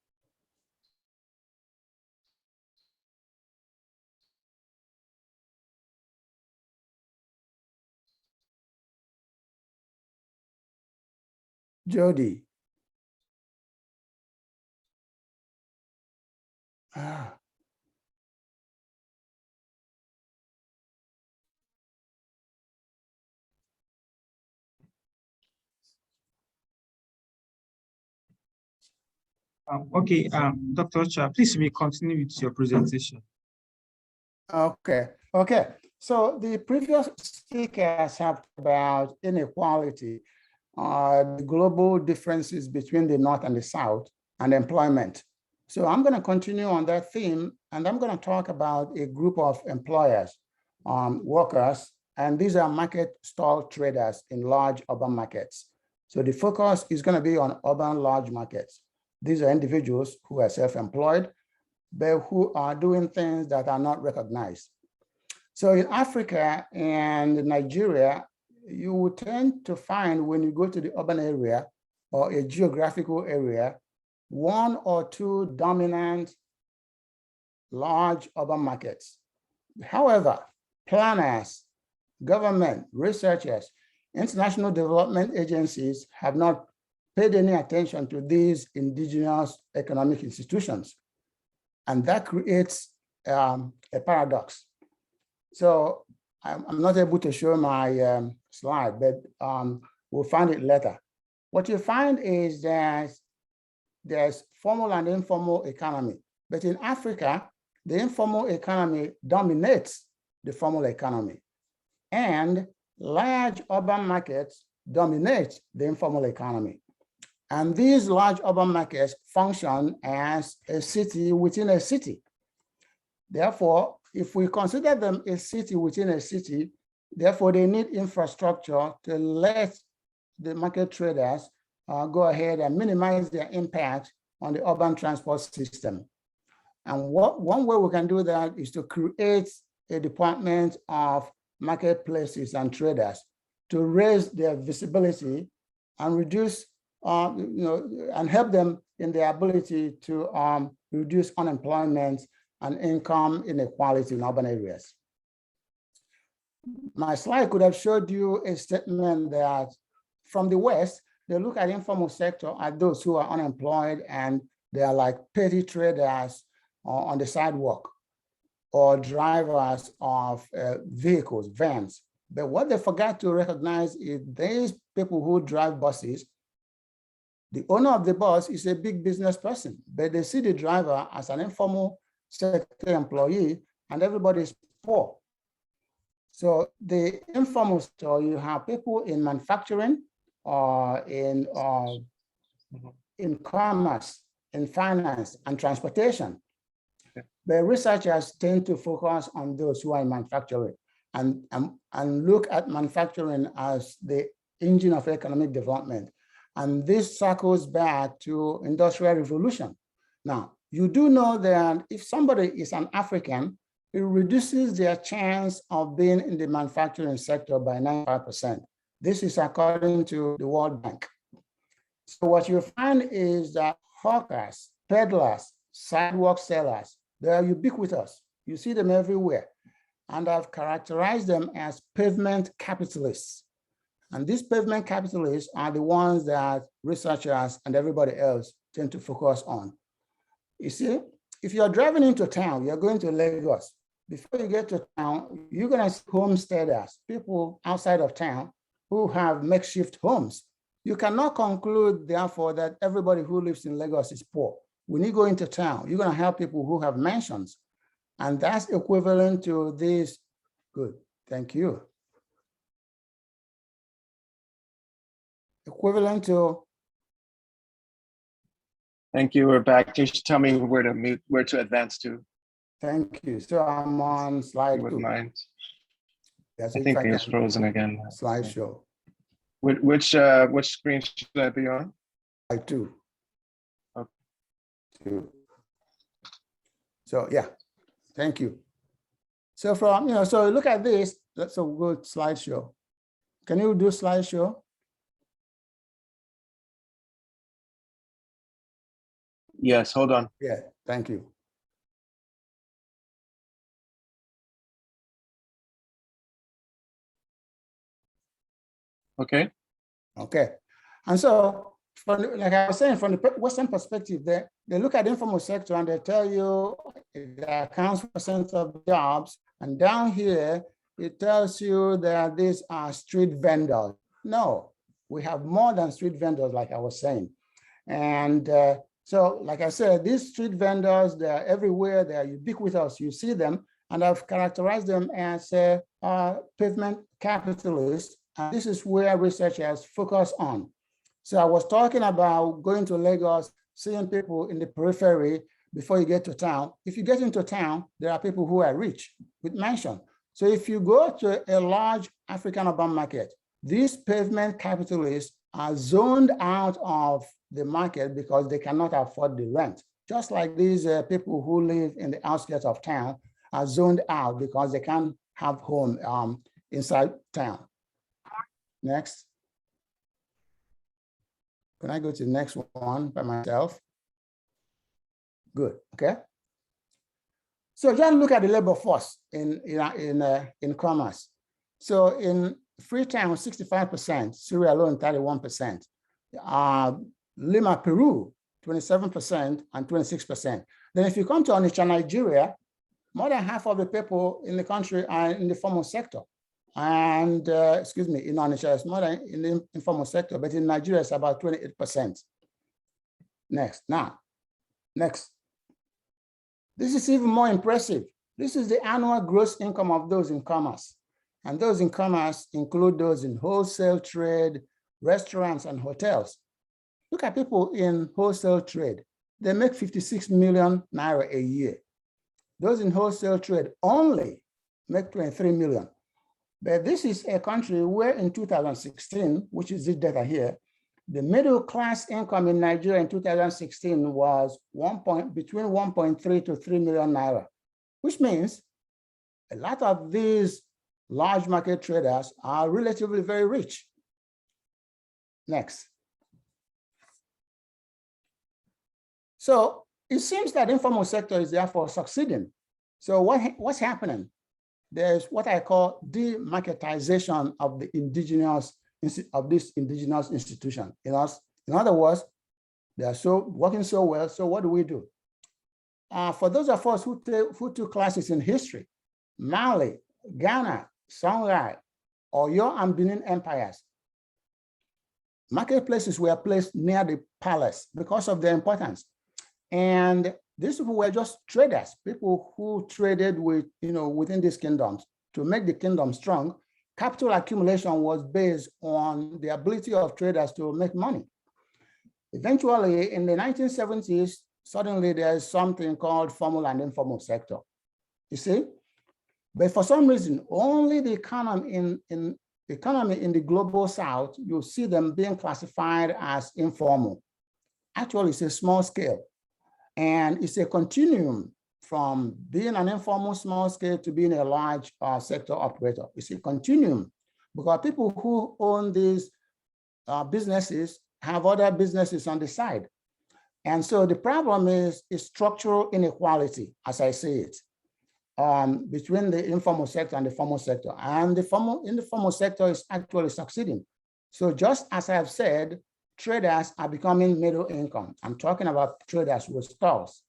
Jody. Okay, Dr. Cha, please may continue with your presentation. Okay. So the previous speakers have talked about inequality, the global differences between the North and the South, and employment. So I'm going to continue on that theme, and I'm going to talk about a group of employers, workers, and these are market stall traders in large urban markets. So the focus is going to be on urban large markets. These are individuals who are self-employed, but who are doing things that are not recognized. So in Africa and Nigeria, you will tend to find when you go to the urban area or a geographical area, one or two dominant large urban markets. However, planners, government, researchers, international development agencies have not paid any attention to these indigenous economic institutions. And that creates a paradox. So I'm not able to show my slide, but we'll find it later. What you find is that there's formal and informal economy. But in Africa, the informal economy dominates the formal economy. And large urban markets dominate the informal economy. And these large urban markets function as a city within a city. Therefore, if we consider them a city within a city, therefore they need infrastructure to let the market traders go ahead and minimize their impact on the urban transport system. And one way we can do that is to create a department of marketplaces and traders to raise their visibility and reduce, and help them in their ability to reduce unemployment and income inequality in urban areas. My slide could have showed you a statement that from the West, they look at informal sector as those who are unemployed and they are like petty traders on the sidewalk or drivers of vehicles, vans. But what they forgot to recognize is these people who drive buses, the owner of the bus is a big business person, but they see the driver as an informal sector employee and everybody is poor. So the informal sector, you have people in manufacturing, in commerce, in finance and transportation. The researchers tend to focus on those who are in manufacturing and look at manufacturing as the engine of economic development. And this circles back to Industrial Revolution. Now, you do know that if somebody is an African, it reduces their chance of being in the manufacturing sector by 95%. This is according to the World Bank. So what you find is that hawkers, peddlers, sidewalk sellers, they are ubiquitous. You see them everywhere. And I've characterized them as pavement capitalists. And these pavement capitalists are the ones that researchers and everybody else tend to focus on. You see, if you're driving into town, you're going to Lagos. Before you get to town, you're going to see homesteaders, people outside of town who have makeshift homes. You cannot conclude, therefore, that everybody who lives in Lagos is poor. When you go into town, you're going to have people who have mansions. And that's equivalent to this. Good, thank you. Equivalent to. Thank you, we're back. You should tell me where to mute, where to advance to. Thank you. So I'm on slide 2. Mind. Yes, I think it's frozen again. Slideshow. Which screen should I be on? Slide 2. Okay. 2. So yeah, thank you. So from, so look at this. Let's go to slideshow. Can you do slideshow? Yes, hold on. Yeah, thank you. Okay. Okay. And so, like I was saying, from the Western perspective, they look at the informal sector and they tell you it accounts for % of jobs. And down here, it tells you that these are street vendors. No, we have more than street vendors, like I was saying. And so, like I said, these street vendors, they're everywhere, they're ubiquitous, you see them, and I've characterized them as pavement capitalists. And this is where researchers focus on. So I was talking about going to Lagos, seeing people in the periphery before you get to town. If you get into town, there are people who are rich with mansion. So if you go to a large African urban market, these pavement capitalists are zoned out of the market because they cannot afford the rent. Just like these people who live in the outskirts of town are zoned out because they can't have home inside town. Next. Can I go to the next one by myself? Good, okay. So just look at the labor force in commerce. So in Freetown, 65%, Sierra Leone, 31%, Lima, Peru, 27% and 26%. Then if you come to Onitsha, Nigeria, more than half of the people in the country are in the formal sector. And excuse me, in Onitsha, it's more than in the informal sector, but in Nigeria, it's about 28%. Next, now, next. This is even more impressive. This is the annual gross income of those in commerce. And those in commerce include those in wholesale trade, restaurants, and hotels. Look at people in wholesale trade. They make 56 million naira a year. Those in wholesale trade only make 23 million. But this is a country where in 2016, which is this data here, the middle class income in Nigeria in 2016 was between 1.3 to 3 million naira, which means a lot of these large market traders are relatively very rich. Next. So it seems that the informal sector is therefore succeeding. So what's happening? There's what I call demarketization of the this indigenous institution. In other words, they are working so well. So what do? For those of us who took classes in history, Mali, Ghana, Songhai, Oyo and Benin empires, marketplaces were placed near the palace because of their importance. And these people were just traders, people who traded with, within these kingdoms to make the kingdom strong. Capital accumulation was based on the ability of traders to make money. Eventually, in the 1970s, suddenly there's something called formal and informal sector. You see? But for some reason, only the economy in the global south, you see them being classified as informal. Actually, it's a small scale. And it's a continuum from being an informal small scale to being a large sector operator. It's a continuum because people who own these businesses have other businesses on the side. And so the problem is structural inequality, as I say it, between the informal sector and the formal sector. And the formal sector is actually succeeding. So just as I have said, traders are becoming middle income. I'm talking about traders with stores.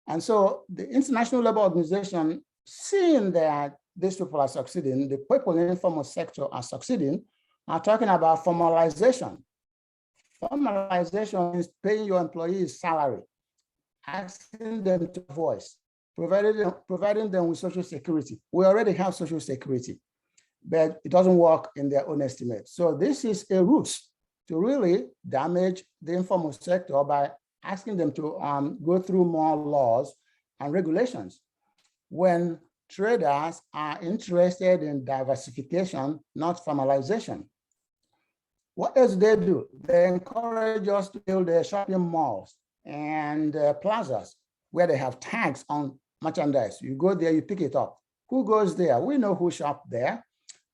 And so the International Labour Organization, seeing that these people are succeeding, the people in the informal sector are succeeding, are talking about formalization. Formalization is paying your employees salary, asking them to voice, providing them with social security. We already have social security, but it doesn't work in their own estimate. So this is a route to really damage the informal sector by asking them to go through more laws and regulations when traders are interested in diversification, not formalization. What else do? They encourage us to build shopping malls and plazas where they have tags on merchandise. You go there, you pick it up. Who goes there? We know who shops there.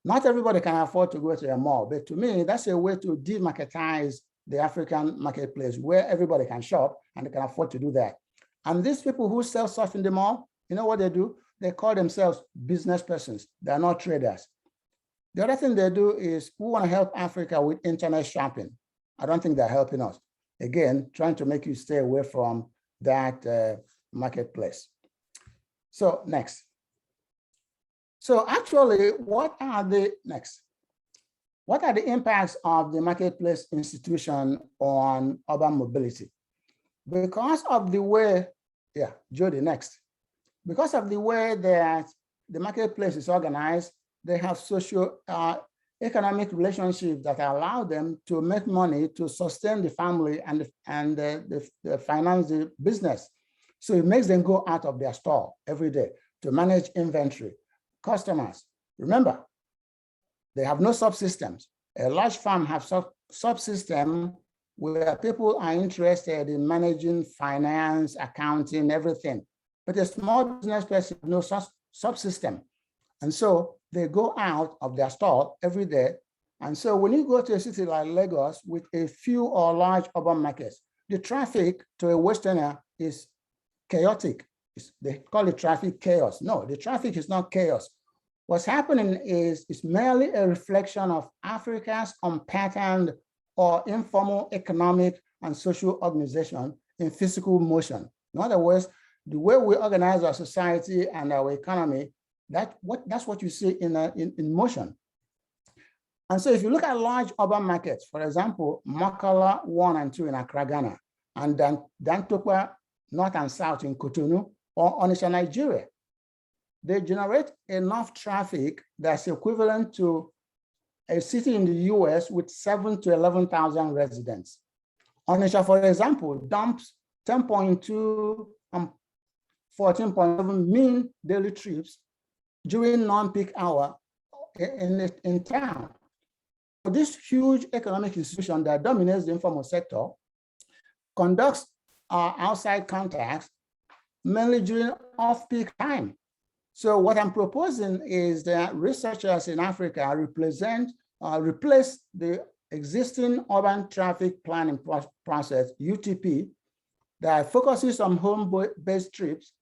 Not everybody can afford to go to a mall, but to me, that's a way to demarketize the African marketplace where everybody can shop and they can afford to do that. And these people who sell stuff in the mall, you know what they do? They call themselves business persons. They're not traders. The other thing they do is we want to help Africa with internet shopping. I don't think they're helping us. Again, trying to make you stay away from that marketplace. So next. So actually, what are the impacts of the marketplace institution on urban mobility? Because of the way, Jody, next. Because of the way that the marketplace is organized, they have socio-economic relationships that allow them to make money to sustain the family and finance the business. So it makes them go out of their store every day to manage inventory. Customers, remember, they have no subsystems. A large farm has subsystem where people are interested in managing finance, accounting, everything. But a small business person has no subsystem. And so they go out of their stall every day. And so when you go to a city like Lagos with a few or large urban markets, the traffic to a Westerner is chaotic. They call it traffic chaos. No, the traffic is not chaos. What's happening is it's merely a reflection of Africa's unpatterned or informal economic and social organization in physical motion. In other words, the way we organize our society and our economy, that's what you see in motion. And so if you look at large urban markets, for example, Makala 1 and 2 in Accra, Ghana, and Dantokwa North and South in Cotonou or Onitsha, Nigeria, they generate enough traffic that's equivalent to a city in the US with 7,000 to 11,000 residents. Onitsha, for example, dumps 10.2 and 14.7 mean daily trips during non-peak hour in town. This huge economic institution that dominates the informal sector conducts outside contacts mainly during off-peak time. So what I'm proposing is that researchers in Africa replace the existing urban traffic planning process, UTP, that focuses on home-based trips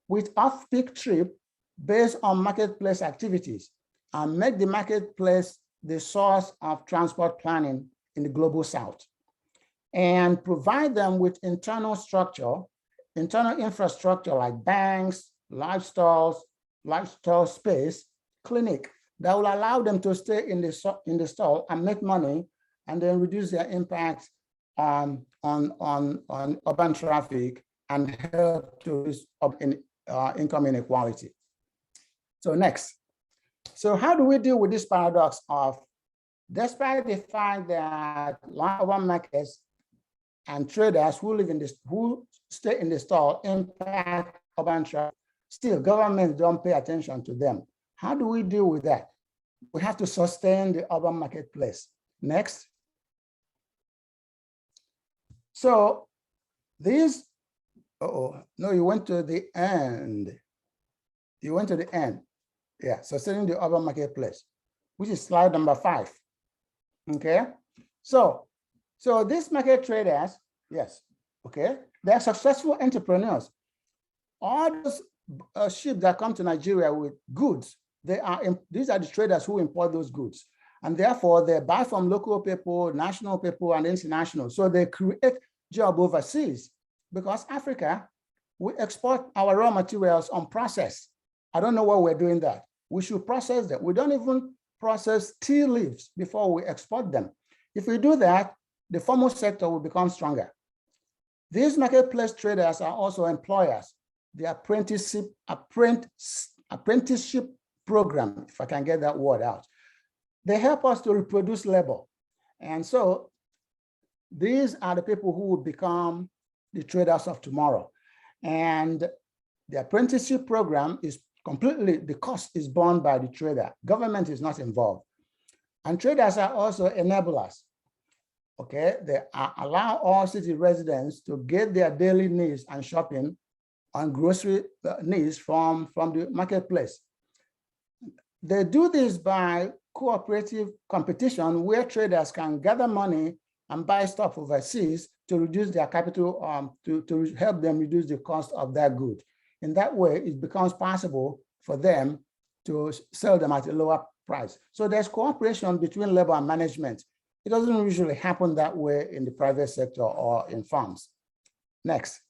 with off-peak trip based on marketplace activities, and make the marketplace the source of transport planning in the global South, and provide them with internal infrastructure like banks, lifestyle space, clinic that will allow them to stay in the stall and make money, and then reduce their impact on urban traffic and help to reduce income inequality. So next. So how do we deal with this paradox of, despite the fact that large urban markets and traders who stay in the stall impact urban traffic, still governments don't pay attention to them? How do we deal with that? We have to sustain the urban marketplace. Next. So these, no, you went to the end. You went to the end. Yeah, sustaining the urban marketplace, which is slide number 5. Okay, so these market traders, yes, okay, they're successful entrepreneurs. All those ships that come to Nigeria with goods, these are the traders who import those goods, and therefore they buy from local people, national people, and international. So they create job overseas, because Africa, we export our raw materials unprocessed. I don't know why we're doing that. We should process them. We don't even process tea leaves before we export them. If we do that, the formal sector will become stronger. These marketplace traders are also employers. The apprenticeship program, if I can get that word out, they help us to reproduce labor. And so these are the people who will become the traders of tomorrow. And the apprenticeship program is completely, the cost is borne by the trader. Government is not involved. And traders are also enablers. Okay, they allow all city residents to get their daily needs and shopping and grocery needs from the marketplace. They do this by cooperative competition, where traders can gather money and buy stuff overseas to reduce their capital, to help them reduce the cost of their good. In that way, it becomes possible for them to sell them at a lower price. So there's cooperation between labor and management. It doesn't usually happen that way in the private sector or in farms. Next.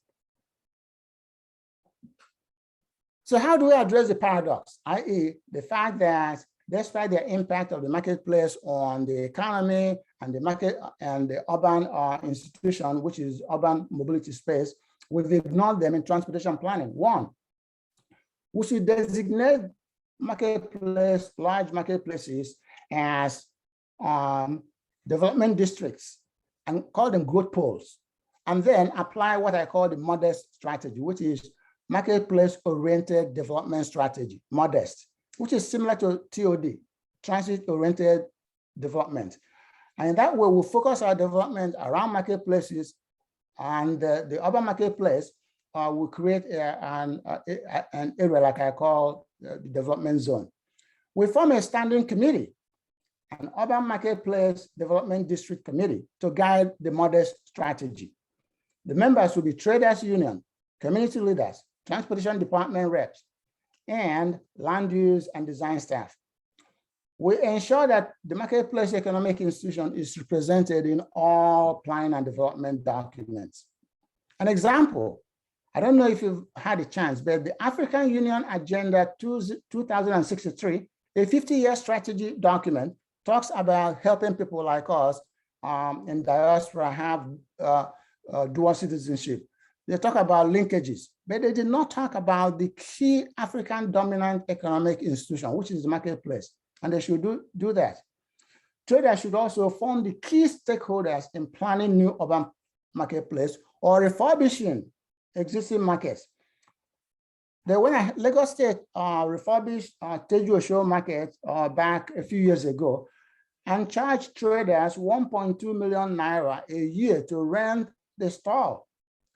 So how do we address the paradox, i.e. the fact that despite the impact of the marketplace on the economy and the market and the urban institution, which is urban mobility space, we've ignored them in transportation planning? One, we should designate large marketplaces as development districts and call them growth poles, and then apply what I call the modest strategy, which is marketplace-oriented development strategy, modest, which is similar to TOD, transit-oriented development. And in that way, we focus our development around marketplaces, and the urban marketplace will create an area like I call the development zone. We form a standing committee, an urban marketplace development district committee, to guide the modest strategy. The members will be traders union, community leaders, transportation department reps, and land use and design staff. We ensure that the marketplace economic institution is represented in all planning and development documents. An example, I don't know if you've had a chance, but the African Union Agenda 2063, a 50-year strategy document, talks about helping people like us in diaspora have dual citizenship. They talk about linkages, but they did not talk about the key African dominant economic institution, which is the marketplace, and they should do that. Traders should also form the key stakeholders in planning new urban marketplace or refurbishing existing markets. When Lagos State refurbished Teju Osho Market back a few years ago and charged traders 1.2 million naira a year to rent the stall,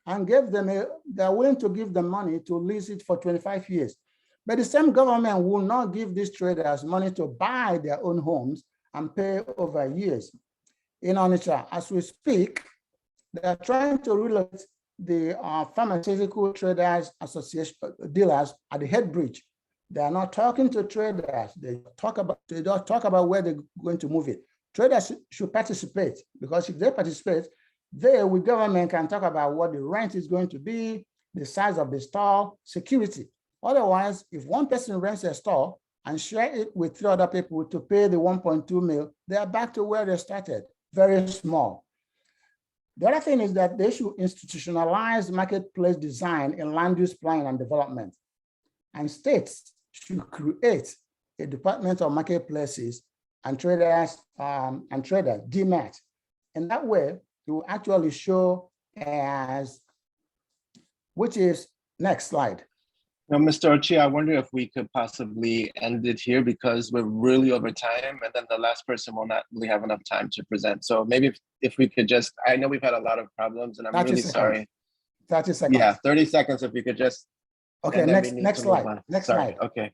and gave them they're willing to give them money to lease it for 25 years. But the same government will not give these traders money to buy their own homes and pay over years. In Onitsha, as we speak, they are trying to relocate the pharmaceutical traders association dealers at the head bridge. They are not talking to traders. They don't talk about where they're going to move it. Traders should participate, because if they participate, they with government can talk about what the rent is going to be, the size of the stall, security. Otherwise, if one person rents a stall and share it with 3 other people to pay the 1.2 mil, they are back to where they started, very small. The other thing is that they should institutionalize marketplace design in land use planning and development. And states should create a department of marketplaces and traders, DMAT. In that way, it will actually show as, which is next slide. Now, Mr. Ochi, I wonder if we could possibly end it here, because we're really over time, and then the last person will not really have enough time to present. So maybe if we could just, I know we've had a lot of problems, and I'm really sorry. 30 seconds. Yeah, 30 seconds if we could just. Okay, next slide. Next slide. Okay.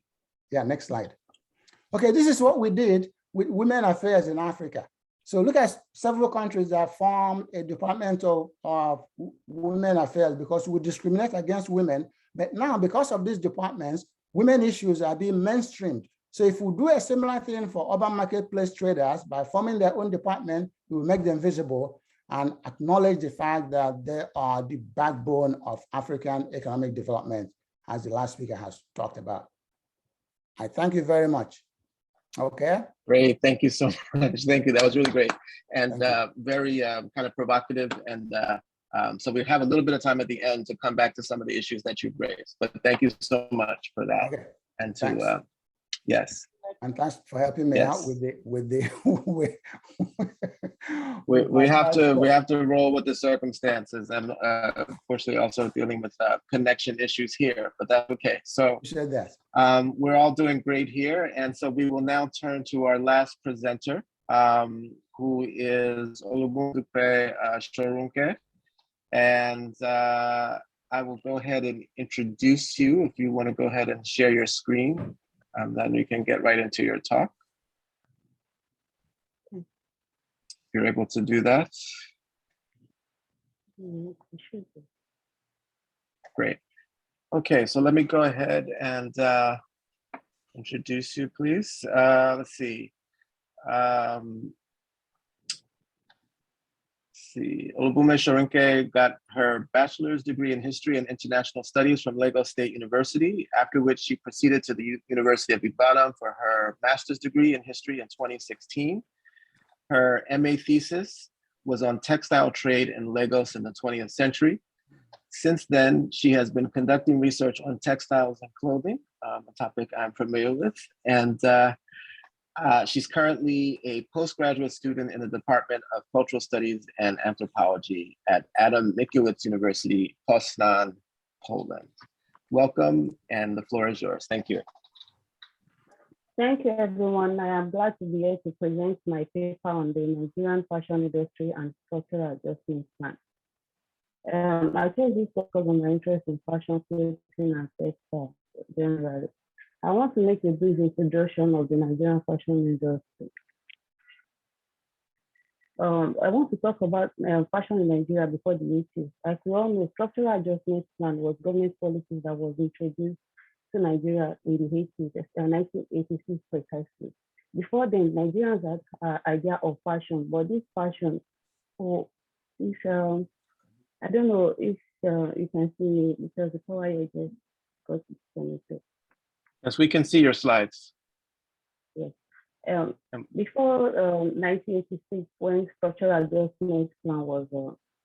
Yeah, next slide. Okay, this is what we did with Women Affairs in Africa. So look at several countries that formed a department of Women Affairs because we discriminate against women. But now, because of these departments, women issues are being mainstreamed. So if we do a similar thing for urban marketplace traders by forming their own department, we will make them visible and acknowledge the fact that they are the backbone of African economic development, as the last speaker has talked about. I thank you very much. Okay. Great. Thank you so much. Thank you. That was really great and very kind of provocative. And so we have a little bit of time at the end to come back to some of the issues that you've raised. But thank you so much for that. Okay. And to yes. And thanks for helping me out with the we have to roll with the circumstances, and unfortunately also dealing with connection issues here, but that's okay. So we're all doing great here, and so we will now turn to our last presenter, who is Olubudupe Shorunke, and I will go ahead and introduce you. If you want to go ahead and share your screen. Then you can get right into your talk. If you're able to do that. Great. Okay, so let me go ahead and introduce you, please. Let's see. Olubume Shorunke got her bachelor's degree in history and international studies from Lagos State University, after which she proceeded to the University of Ibadan for her master's degree in history in 2016. Her MA thesis was on textile trade in Lagos in the 20th century. Since then, she has been conducting research on textiles and clothing, a topic I'm familiar with, and she's currently a postgraduate student in the Department of Cultural Studies and Anthropology at Adam Mickiewicz University, Poznan, Poland. Welcome, and the floor is yours. Thank you. Thank you, everyone. I am glad to be here to present my paper on the Nigerian fashion industry and structural adjustment plan. I chose this focus on my interest in fashion, clothing, and textile generally. I want to make a brief introduction of the Nigerian fashion industry. I want to talk about fashion in Nigeria before the 80s. Like we all know, structural adjustment plan was government policies that was introduced to Nigeria in the 80s, 1986 precisely. Before then, Nigerians had an idea of fashion, but this fashion, oh, is I don't know if you can see me because the power here just got disconnected. Yes, we can see your slides. Yes. Before 1986, when structural adjustment plan was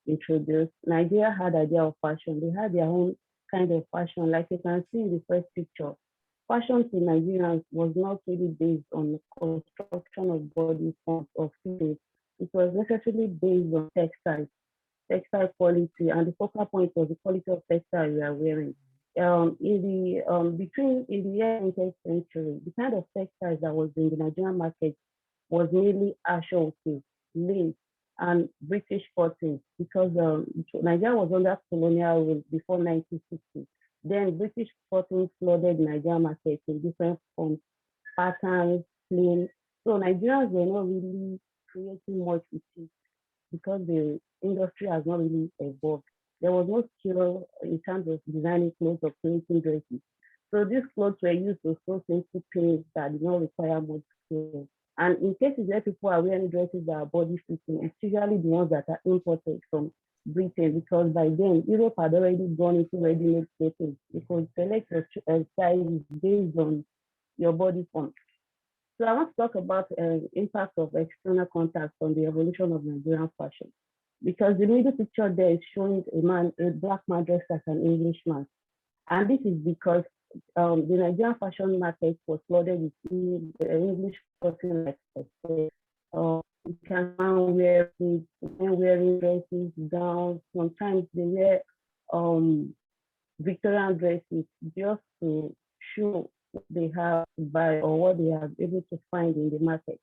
introduced, Nigeria had idea of fashion. They had their own kind of fashion, like you can see in the first picture. Fashion to Nigerians was not really based on the construction of body forms or fitting. It was necessarily based on textile quality, and the focal point was the quality of textile you are wearing. In the year 20th century, the kind of textiles that was in the Nigerian market was mainly ashoke, lace, and British cotton because Nigeria was under colonial rule before 1960. Then British cotton flooded the Nigerian market in different forms, patterns, plain. So Nigerians were not really creating much with it because the industry has not really evolved. There was no skill in terms of designing clothes or creating dresses. So these clothes were used to sew simple things that did not require much skill. And in cases where people are wearing dresses that are body fitting, it's usually the ones that are imported from Britain because by then Europe had already gone into ready-made clothing. You could select your size based on your body form. So I want to talk about impact of external contacts on the evolution of Nigerian fashion. Because the middle picture there is showing a black man dressed as an Englishman. And this is because the Nigerian fashion market was flooded with English clothing, like I said. You can wear men wearing dresses, gowns. Sometimes they wear Victorian dresses just to show what they have to buy or what they are able to find in the market.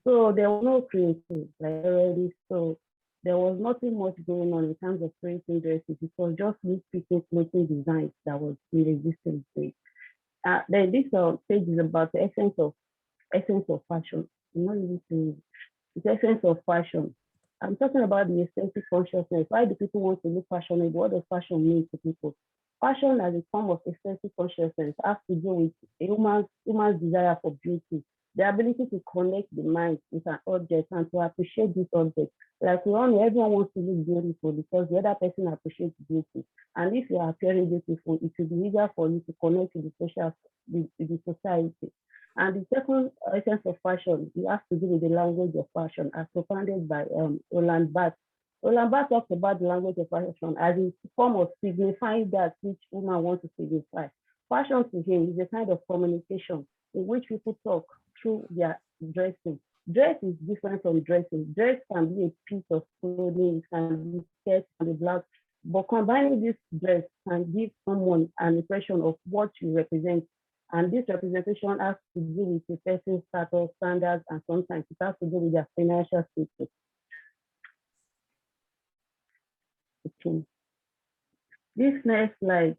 So there was no creative, like already. So there was nothing much going on in terms of creating dresses. It was just loose fitting clothing designs that was in existence. Then this page is about the essence of fashion. I'm not really saying the essence of fashion. I'm talking about the aesthetic consciousness. Why do people want to look fashionable? What does fashion mean to people? Fashion as a form of aesthetic consciousness has to do with a human's desire for beauty, the ability to connect the mind with an object and to appreciate this object. Like we all know, everyone wants to look beautiful because the other person appreciates beauty. And if you are appearing beautiful, it will be easier for you to connect with the society. And the second essence of fashion, it has to do with the language of fashion, as propounded by Roland Barthes. Roland Barthes talks about the language of fashion as a form of signifying that which woman wants to signify. Fashion to him is a kind of communication in which people talk through their dressing. Dress is different from dressing. Dress can be a piece of clothing, it can be skirt and the blouse, but combining this dress can give someone an impression of what you represent. And this representation has to do with the person's status, standards, and sometimes it has to do with their financial status. Okay. This next slide.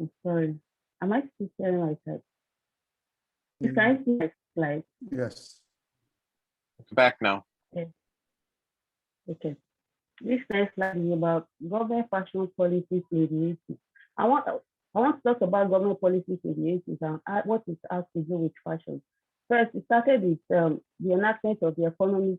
I'm sorry. Am I still sharing my slide? You can see my slide. Yes. Back now. Okay. Okay. This next slide is about government fashion policies in the 80s. I want to talk about government policies in the 80s and what it has to do with fashion. First, it started with the enactment of the Economic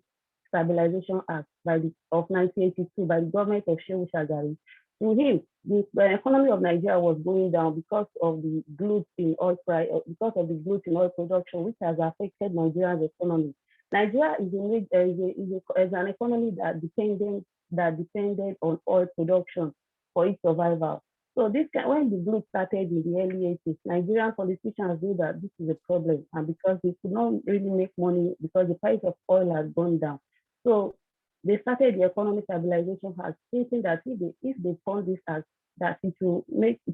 Stabilization Act of 1982 by the government of Shehu Shagari. To him, the economy of Nigeria was going down because of the glut in oil price, because of the glut in oil production, which has affected Nigeria's economy. Nigeria is an economy that depended on oil production for its survival. So when the glut started in the early 80s, Nigerian politicians knew that this is a problem, and because they could not really make money because the price of oil has gone down. So they started the Economic Stabilization Act, thinking that if they fund this act, that it will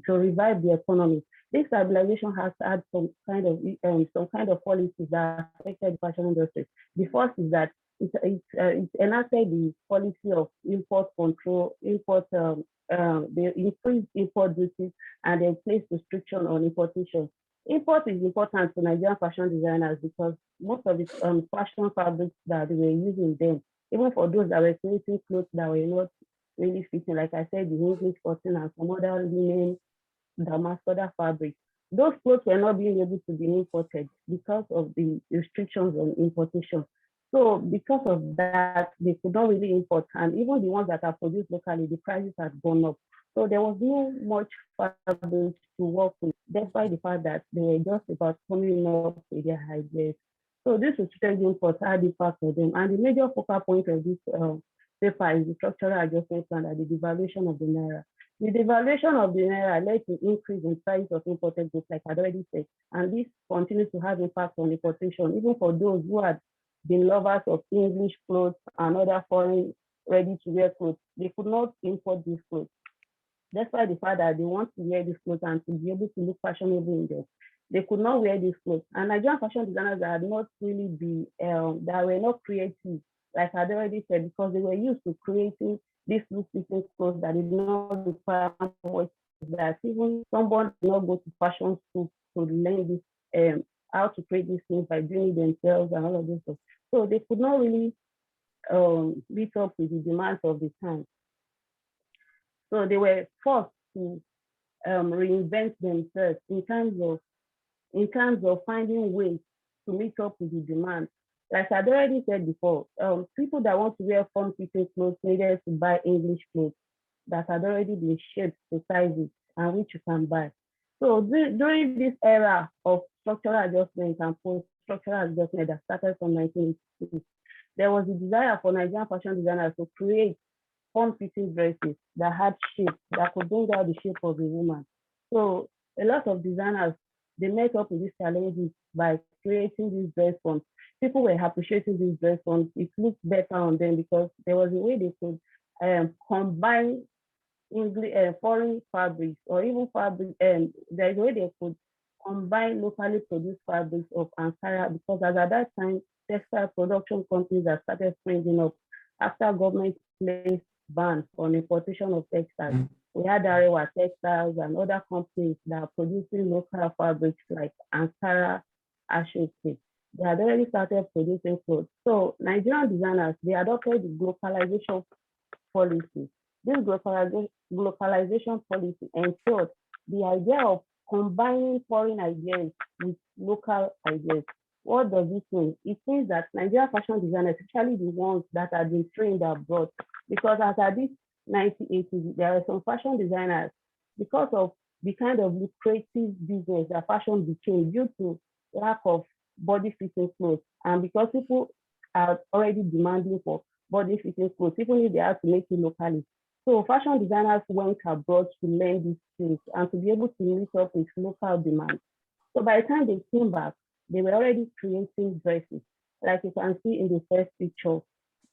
revive the economy. This stabilization has had some kind of policies that affected the fashion industry. The first is that it enacted the policy of import control, they increased import duties, and they placed restriction on importation. Import is important to Nigerian fashion designers because most of the fashion fabrics that they were using then, even for those that were creating clothes that were not really fitting, like I said, the English cotton and some other linen, damask, other fabrics, those clothes were not being able to be imported because of the restrictions on importation. So because of that, they could not really import, and even the ones that are produced locally, the prices had gone up. So there was no much fabric to work with, despite the fact that they were just about coming up with their ideas. So this restricted import had impact for them. And the major focal point of this paper is the structural adjustment plan and the devaluation of the naira. The devaluation of the naira led to increase in price of imported goods, like I already said, and this continues to have impact on importation, even for those who had been lovers of English clothes and other foreign ready-to-wear clothes. They could not import these clothes, despite the fact that they want to wear these clothes and to be able to look fashionable in them. They could not wear these clothes. And Nigerian fashion designers that had not really that were not creative, like I already said, because they were used to creating these loose-fitting clothes that did not require much, that even someone did not go to fashion school to learn this, how to create these things by doing it themselves and all of this stuff. So they could not really meet up with the demands of the time. So they were forced to reinvent themselves in terms of finding ways to meet up with the demand. Like I'd already said before, people that want to wear form-fitting clothes needed to buy English clothes that had already been shaped to sizes and which you can buy. So during this era of structural adjustment and post-structural adjustment that started from 1986, there was a desire for Nigerian fashion designers to create form-fitting dresses that had shape, that could bring out the shape of a woman. So a lot of designers, they met up with these challenges by creating these dress forms. People were appreciating these dress forms. It looked better on them because there was a way they could combine English, foreign fabrics, or even fabric, and there's a way they could combine locally produced fabrics of Ankara, because as at that time, textile production companies that started springing up after government placed ban on importation of textiles. We had Arewa Textiles and other companies that are producing local fabrics like Ankara, Ashoke. They had already started producing clothes. So Nigerian designers, they adopted the globalization policy. This globalization policy ensured the idea of combining foreign ideas with local ideas. What does this mean? It means that Nigerian fashion designers, especially the ones that have been trained abroad, because as at this 1980s, there are some fashion designers, because of the kind of lucrative business that fashion became due to lack of body-fitting clothes, and because people are already demanding for body-fitting clothes, even if they have to make it locally. So fashion designers went abroad to learn these things and to be able to meet up with local demand. So by the time they came back, they were already creating dresses. Like you can see in the first picture,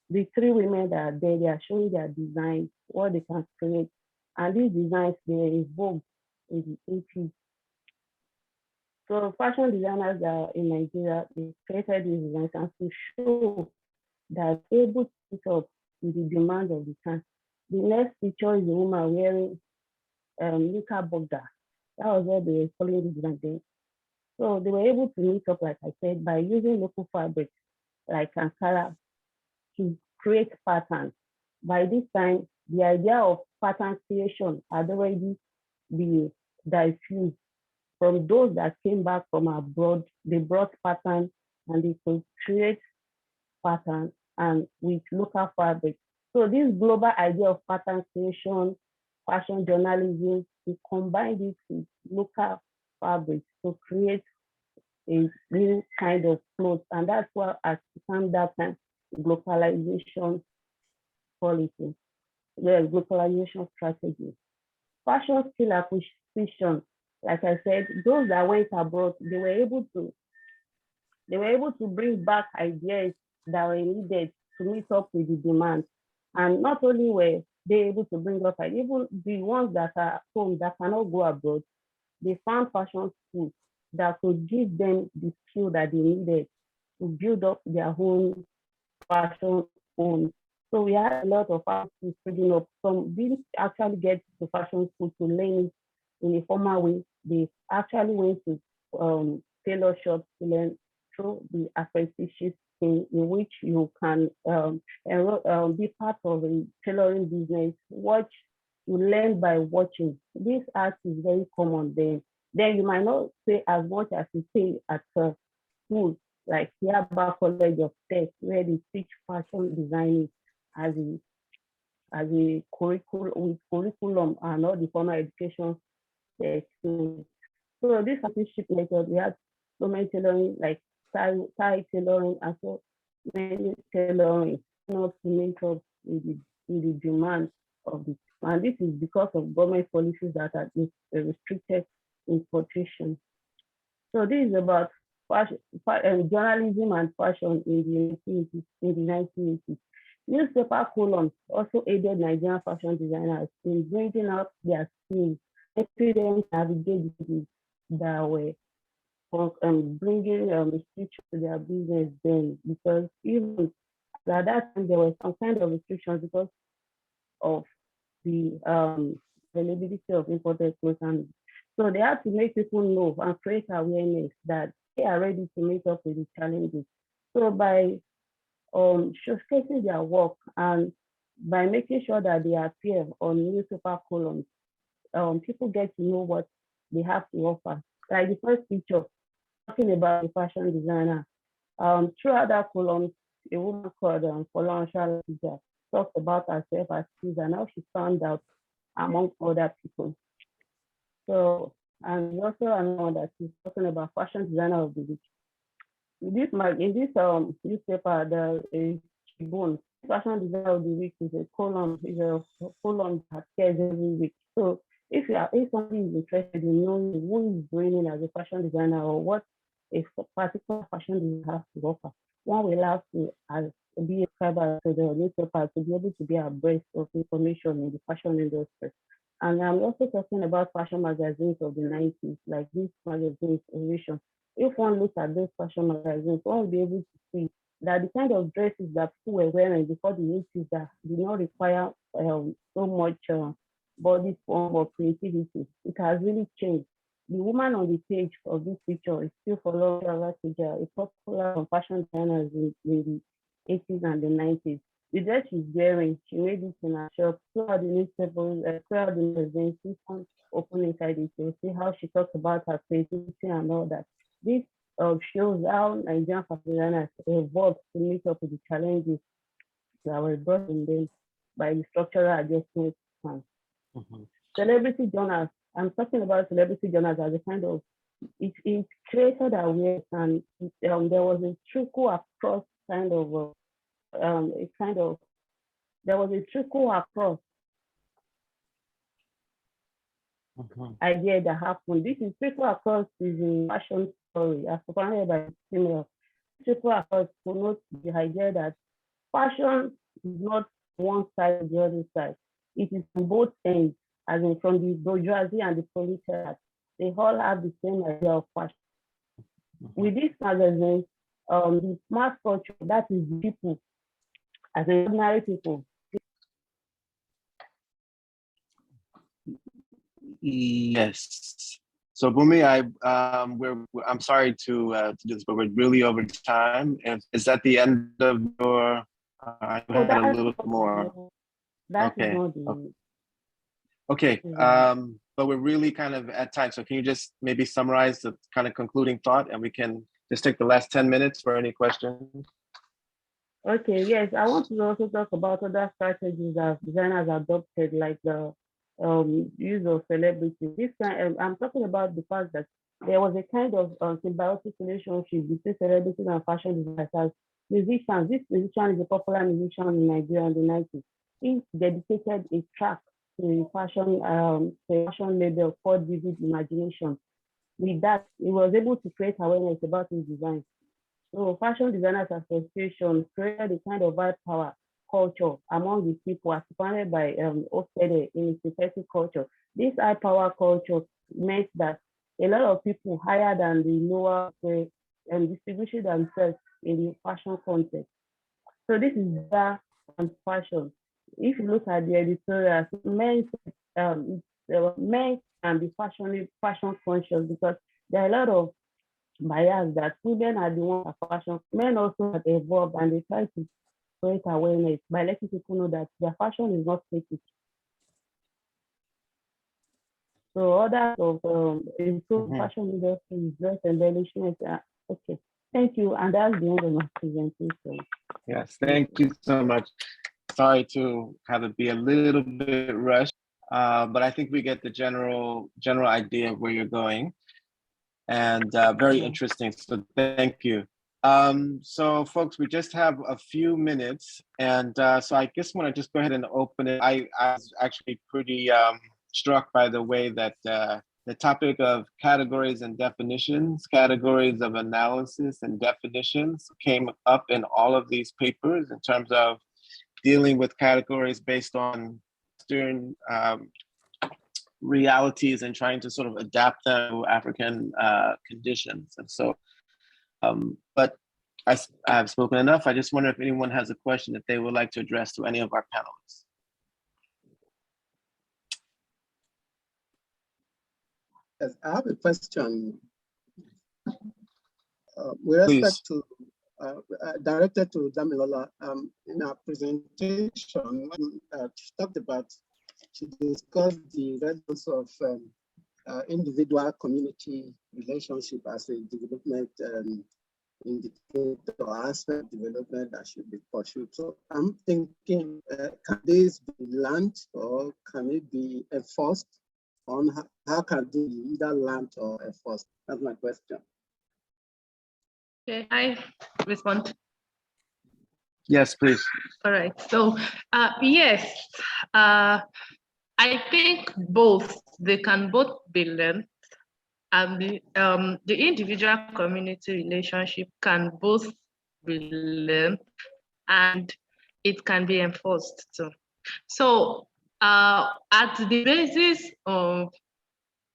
the three women that are there, they are showing their designs, what they can create. And these designs, they were evolved in the 80s. So fashion designers that are in Nigeria, they created these designs and to show that they're able to meet up with the demand of the time. The next picture is a woman wearing Nika Bogda. That was what they were calling the design then. So they were able to meet up, like I said, by using local fabrics like Ankara to create patterns. By this time, the idea of pattern creation had already been diffused from those that came back from abroad. They brought patterns and they could create patterns and with local fabrics. So this global idea of pattern creation, fashion journalism, we combine this with local fabrics to create a new kind of clothes. And that's what has become that time globalization policy, the globalization strategy. Fashion skill acquisition, like I said, those that went abroad, they were able to bring back ideas that were needed to meet up with the demand. And not only were they're able to bring up, even the ones that are home that cannot go abroad, they found fashion schools that could give them the skill that they needed to build up their own fashion home. So we had a lot of fashion schools spreading up. Some didn't actually get to fashion school to learn it in a formal way. They actually went to tailor shops to learn through the apprenticeship in which you can be part of a tailoring business. You learn by watching. This art is very common then. Then you might not say as much as you say at school, like Yaba College of Tech, where they teach fashion designing as a curriculum and all the formal education experience. So this apprenticeship method, we had so many tailoring, like tie tailoring, and so many tailoring, not to make up in the demand of the. And this is because of government policies that are restricted importation. So this is about fashion, journalism and fashion in the 1980s. Newspaper columns also aided Nigerian fashion designers in bringing out their skills, helping them navigate that way, bringing restrictions to their business then, because even at that time there were some kind of restrictions because of the availability of imported clothes, and so they have to make people know and create awareness that they are ready to meet up with the challenges. So by showcasing their work and by making sure that they appear on newspaper columns, people get to know what they have to offer. Like the first picture, talking about the fashion designer. Throughout that column, a woman called Folansha talked about herself as skills and how she found out among other people. So, and also another that she's talking about fashion designer of the week. In this newspaper, the Tribune, fashion designer of the week is a column that appears every week. So if somebody is interested in knowing who is doing it as a fashion designer or what a particular fashion designer has to offer, one will have to be a subscriber to the newspaper to be able to be abreast of information in the fashion industry. And I'm also talking about fashion magazines of the 90s, like this magazine Innovation. If one looks at those fashion magazines, one will be able to see that the kind of dresses that people were wearing before the 80s that did not require so much body form or creativity, it has really changed. The woman on the page of this picture is still following a popular fashion designer in the 80s and the 90s. The dress she's wearing, she made it in a shop, throughout the newspapers, throughout the magazines, open inside it, you'll see how she talks about her creativity and all that. This shows how Nigerian fashion designers evolved to meet up with the challenges that were brought in them by the structural adjustment plan. Celebrity journals. I'm talking about celebrity journals as a kind of, it created awareness, and there was a trickle across there was a trickle across idea that happened. This is trickle across is a fashion story as provided by female. Trickle across promotes the idea that fashion is not one side or the other side. It is on both ends, as in from the bourgeoisie and the proletariat. They all have the same idea of fashion. With this magazine, the mass culture, that is the people, as in ordinary people. Yes. So Bumi, I'm sorry to do this, but we're really over time. And is that the end of your? I had a little bit more. Okay. Okay. But we're really kind of at time. So can you just maybe summarize the kind of concluding thought, and we can just take the last 10 minutes for any questions? Okay. Yes, I want to also talk about other strategies that designers adopted, like the use of celebrities. This time, I'm talking about the fact that there was a kind of symbiotic relationship between celebrities and fashion designers as musicians. This musician is a popular musician in Nigeria in the 90s. He dedicated a track to fashion label called Vivid Imagination. With that, he was able to create awareness about his design. So Fashion Designers Association created a kind of white power culture among the people as founded by Okede in synthetic culture. This high power culture meant that a lot of people higher than the lower distribution themselves in the fashion context. So this is that and fashion. If you look at the editorials, men can be fashion conscious because there are a lot of bias that women are the ones that fashion. Men also have evolved and they try to create awareness by letting people know that their fashion is not fake. So others of improved fashion industry, dress embellishment. Okay, thank you. And that's the end of my presentation. Yes, thank you so much. Sorry to have it be a little bit rushed, but I think we get the general idea of where you're going, and very interesting. So thank you. So folks, we just have a few minutes, and so I guess when I just go ahead and open it, I was actually pretty struck by the way that the topic of categories and definitions, categories of analysis and definitions came up in all of these papers in terms of dealing with categories based on Western realities and trying to sort of adapt them to African conditions. And so, but I've spoken enough. I just wonder if anyone has a question that they would like to address to any of our panelists. Yes, I have a question with respect to directed to Damilola. In our presentation, when she talked about, she discussed the relevance of individual community relationship as a development indicator or aspect of development that should be pursued. So I'm thinking, can this be learned or can it be enforced? On how can they either learn or enforce? That's my question. Okay, I respond. Yes, please. All right. So yes, I think both. They can both be learned, and the individual community relationship can both be learned, and it can be enforced too. So at the basis of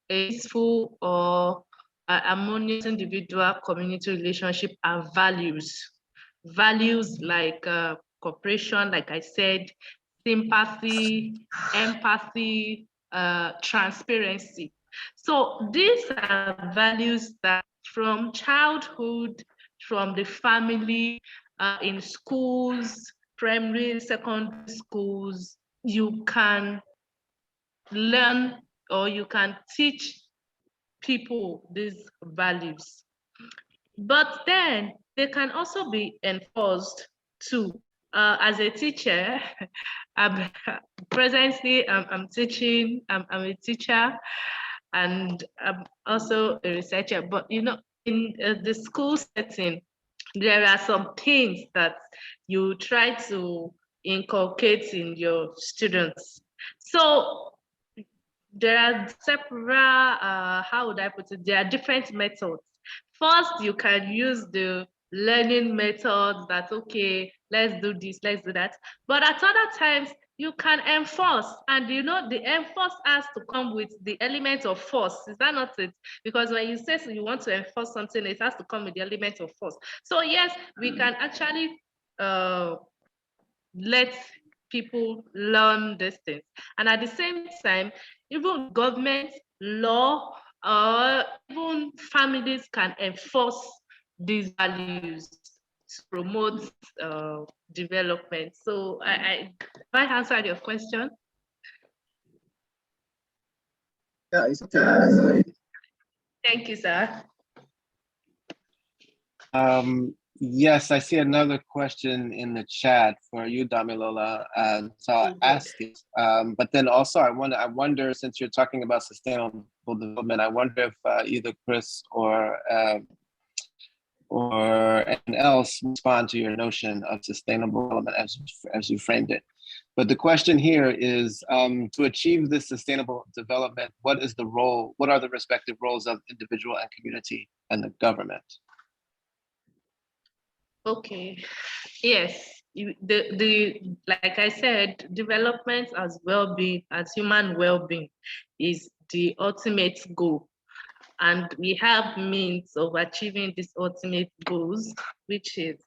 a peaceful or harmonious individual community relationship are values. Values like cooperation, like I said, sympathy, empathy, transparency. So these are values that from childhood, from the family, in schools, primary, secondary schools, you can learn or you can teach people these values. But then they can also be enforced too. As a teacher, presently I'm teaching, I'm a teacher, and I'm also a researcher. But you know, in the school setting, there are some things that you try to inculcate in your students. So there are several, how would I put it? There are different methods. First, you can use the learning methods that, okay, let's do this, let's do that. But at other times, you can enforce, and you know, the enforce has to come with the element of force. Is that not it? Because when you say so you want to enforce something, it has to come with the element of force. So yes, we can actually let people learn these things. And at the same time, even government, law, or even families can enforce these values to promote development. So I answered your question? Yeah, it's okay. Thank you, sir. Yes, I see another question in the chat for you, Damilola. So I'll ask it. But then also, I wonder, since you're talking about sustainable development, I wonder if either Chris or anyone else respond to your notion of sustainable development as you framed it. But the question here is, to achieve this sustainable development, what is the role? What are the respective roles of individual and community and the government? Okay, yes. like I said, development as well-being, as human well-being is the ultimate goal. And we have means of achieving these ultimate goals, which is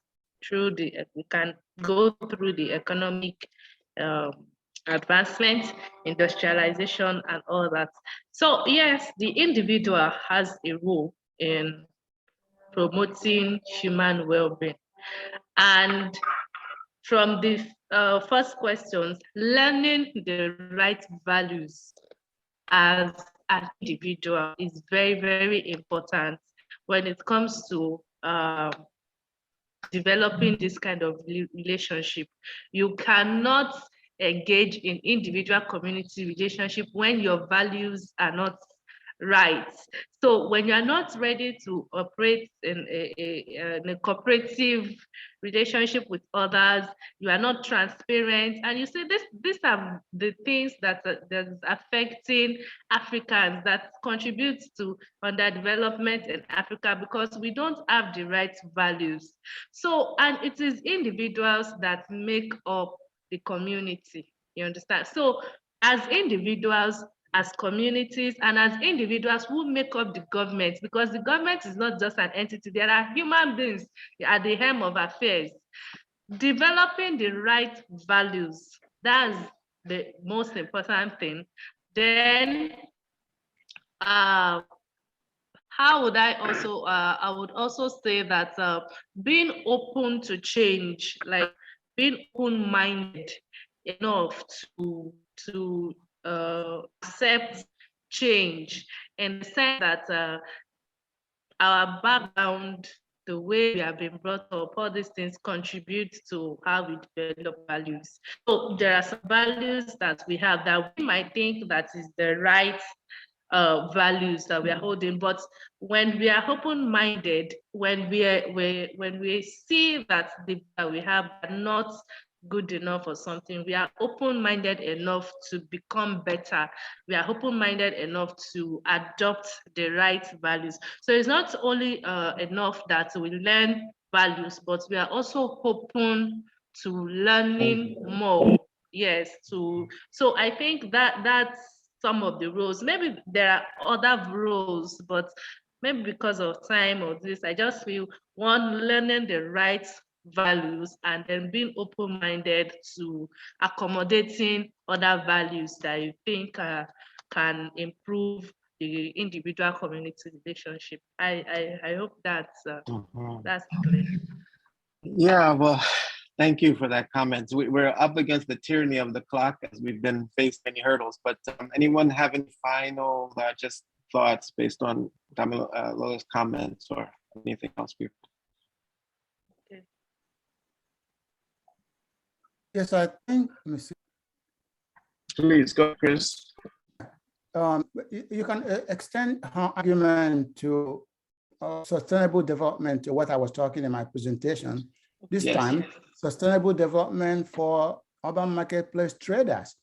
through we can go through the economic advancement, industrialization, and all that. So yes, the individual has a role in promoting human well-being. And from the first questions, learning the right values as an individual is very, very important when it comes to developing this kind of relationship. You cannot engage in individual community relationship when your values are not right. So when you're not ready to operate in a cooperative relationship with others, you are not transparent, and you say these are the things that that's affecting Africans, that contributes to underdevelopment in Africa, because we don't have the right values. So, and it is individuals that make up the community, you understand? So as individuals, as communities, and as individuals who make up the government, because the government is not just an entity, there are human beings at the helm of affairs. Developing the right values, that's the most important thing. Then how would I would also say that being open to change, like being open-minded enough to accept change, in the sense that our background, the way we have been brought up, all these things contribute to how we develop values. So there are some values that we have that we might think that is the right values that we are holding, but when we are open-minded, when we see that we have are not good enough or something, we are open-minded enough to become better. We are open-minded enough to adopt the right values. So it's not only enough that we learn values, but we are also open to learning more. Yes, so I think that's some of the roles. Maybe there are other roles, but maybe because of time or this, I just feel one, learning the right values, and then being open-minded to accommodating other values that you think can improve the individual community relationship. I hope that's clear. Yeah, well, thank you for that comment. We're up against the tyranny of the clock as we've been faced many hurdles, but anyone have any final just thoughts based on Lola's comments or anything else? Yes, I think, let me see. Please go, Chris. You can extend her argument to sustainable development to what I was talking in my presentation. This time, sustainable development for urban marketplace traders.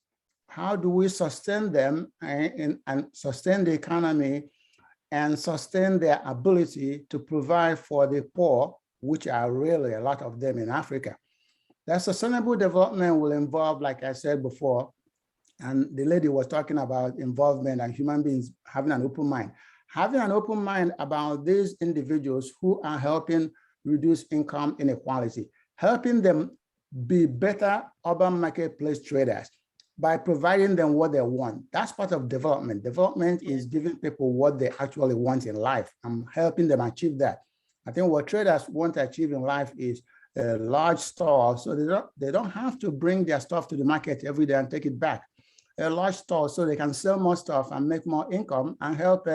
How do we sustain them and sustain the economy and sustain their ability to provide for the poor, which are really a lot of them in Africa? That sustainable development will involve, like I said before, and the lady was talking about involvement and human beings having an open mind. Having an open mind about these individuals who are helping reduce income inequality, helping them be better urban marketplace traders by providing them what they want. That's part of development. Development is giving people what they actually want in life and helping them achieve that. I think what traders want to achieve in life is a large store, so they don't have to bring their stuff to the market every day and take it back. A large store so they can sell more stuff and make more income and help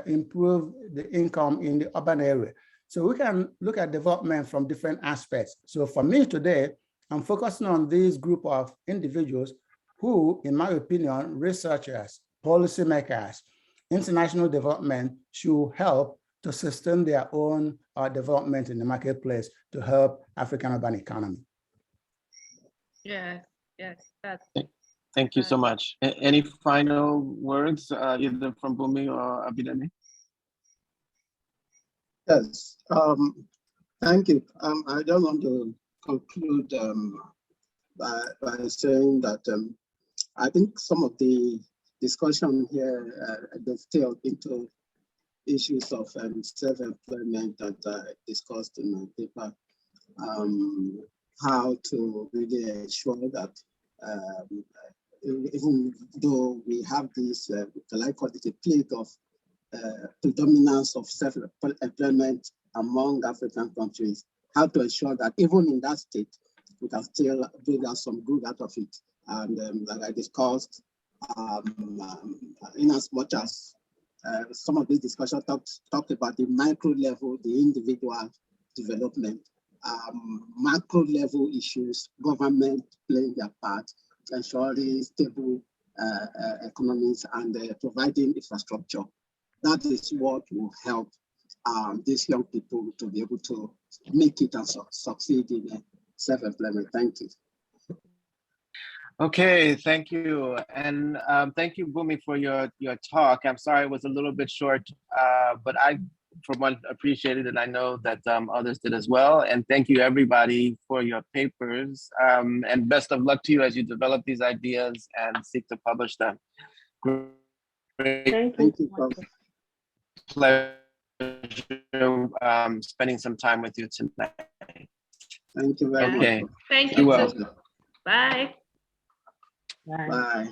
improve the income in the urban area. So we can look at development from different aspects. So for me today, I'm focusing on this group of individuals who, in my opinion, researchers, policymakers, international development should help to sustain their own development in the marketplace to help African urban economy. Yes, that's. Thank you so much. Any final words, either from Bumi or Abidemi? Yes, thank you. I just want to conclude by saying that I think some of the discussion here dovetailed into issues of self-employment that I discussed in my paper. How to really ensure that even though we have this, I call it a plague of predominance of self-employment among African countries, how to ensure that even in that state, we can still bring out some good out of it. And like I discussed, in as much as some of these discussions talked about the micro level, the individual development, macro level issues, government playing their part, ensuring stable economies and providing infrastructure. That is what will help these young people to be able to make it and succeed in self-employment. Thank you. Okay, thank you. And thank you, Bumi, for your talk. I'm sorry it was a little bit short, but I, for one, appreciated it. I know that others did as well. And thank you, everybody, for your papers. And best of luck to you as you develop these ideas and seek to publish them. Great. Thank you. Pleasure spending some time with you tonight. Thank you very much. Thank you. You're welcome. Bye. Bye. Bye.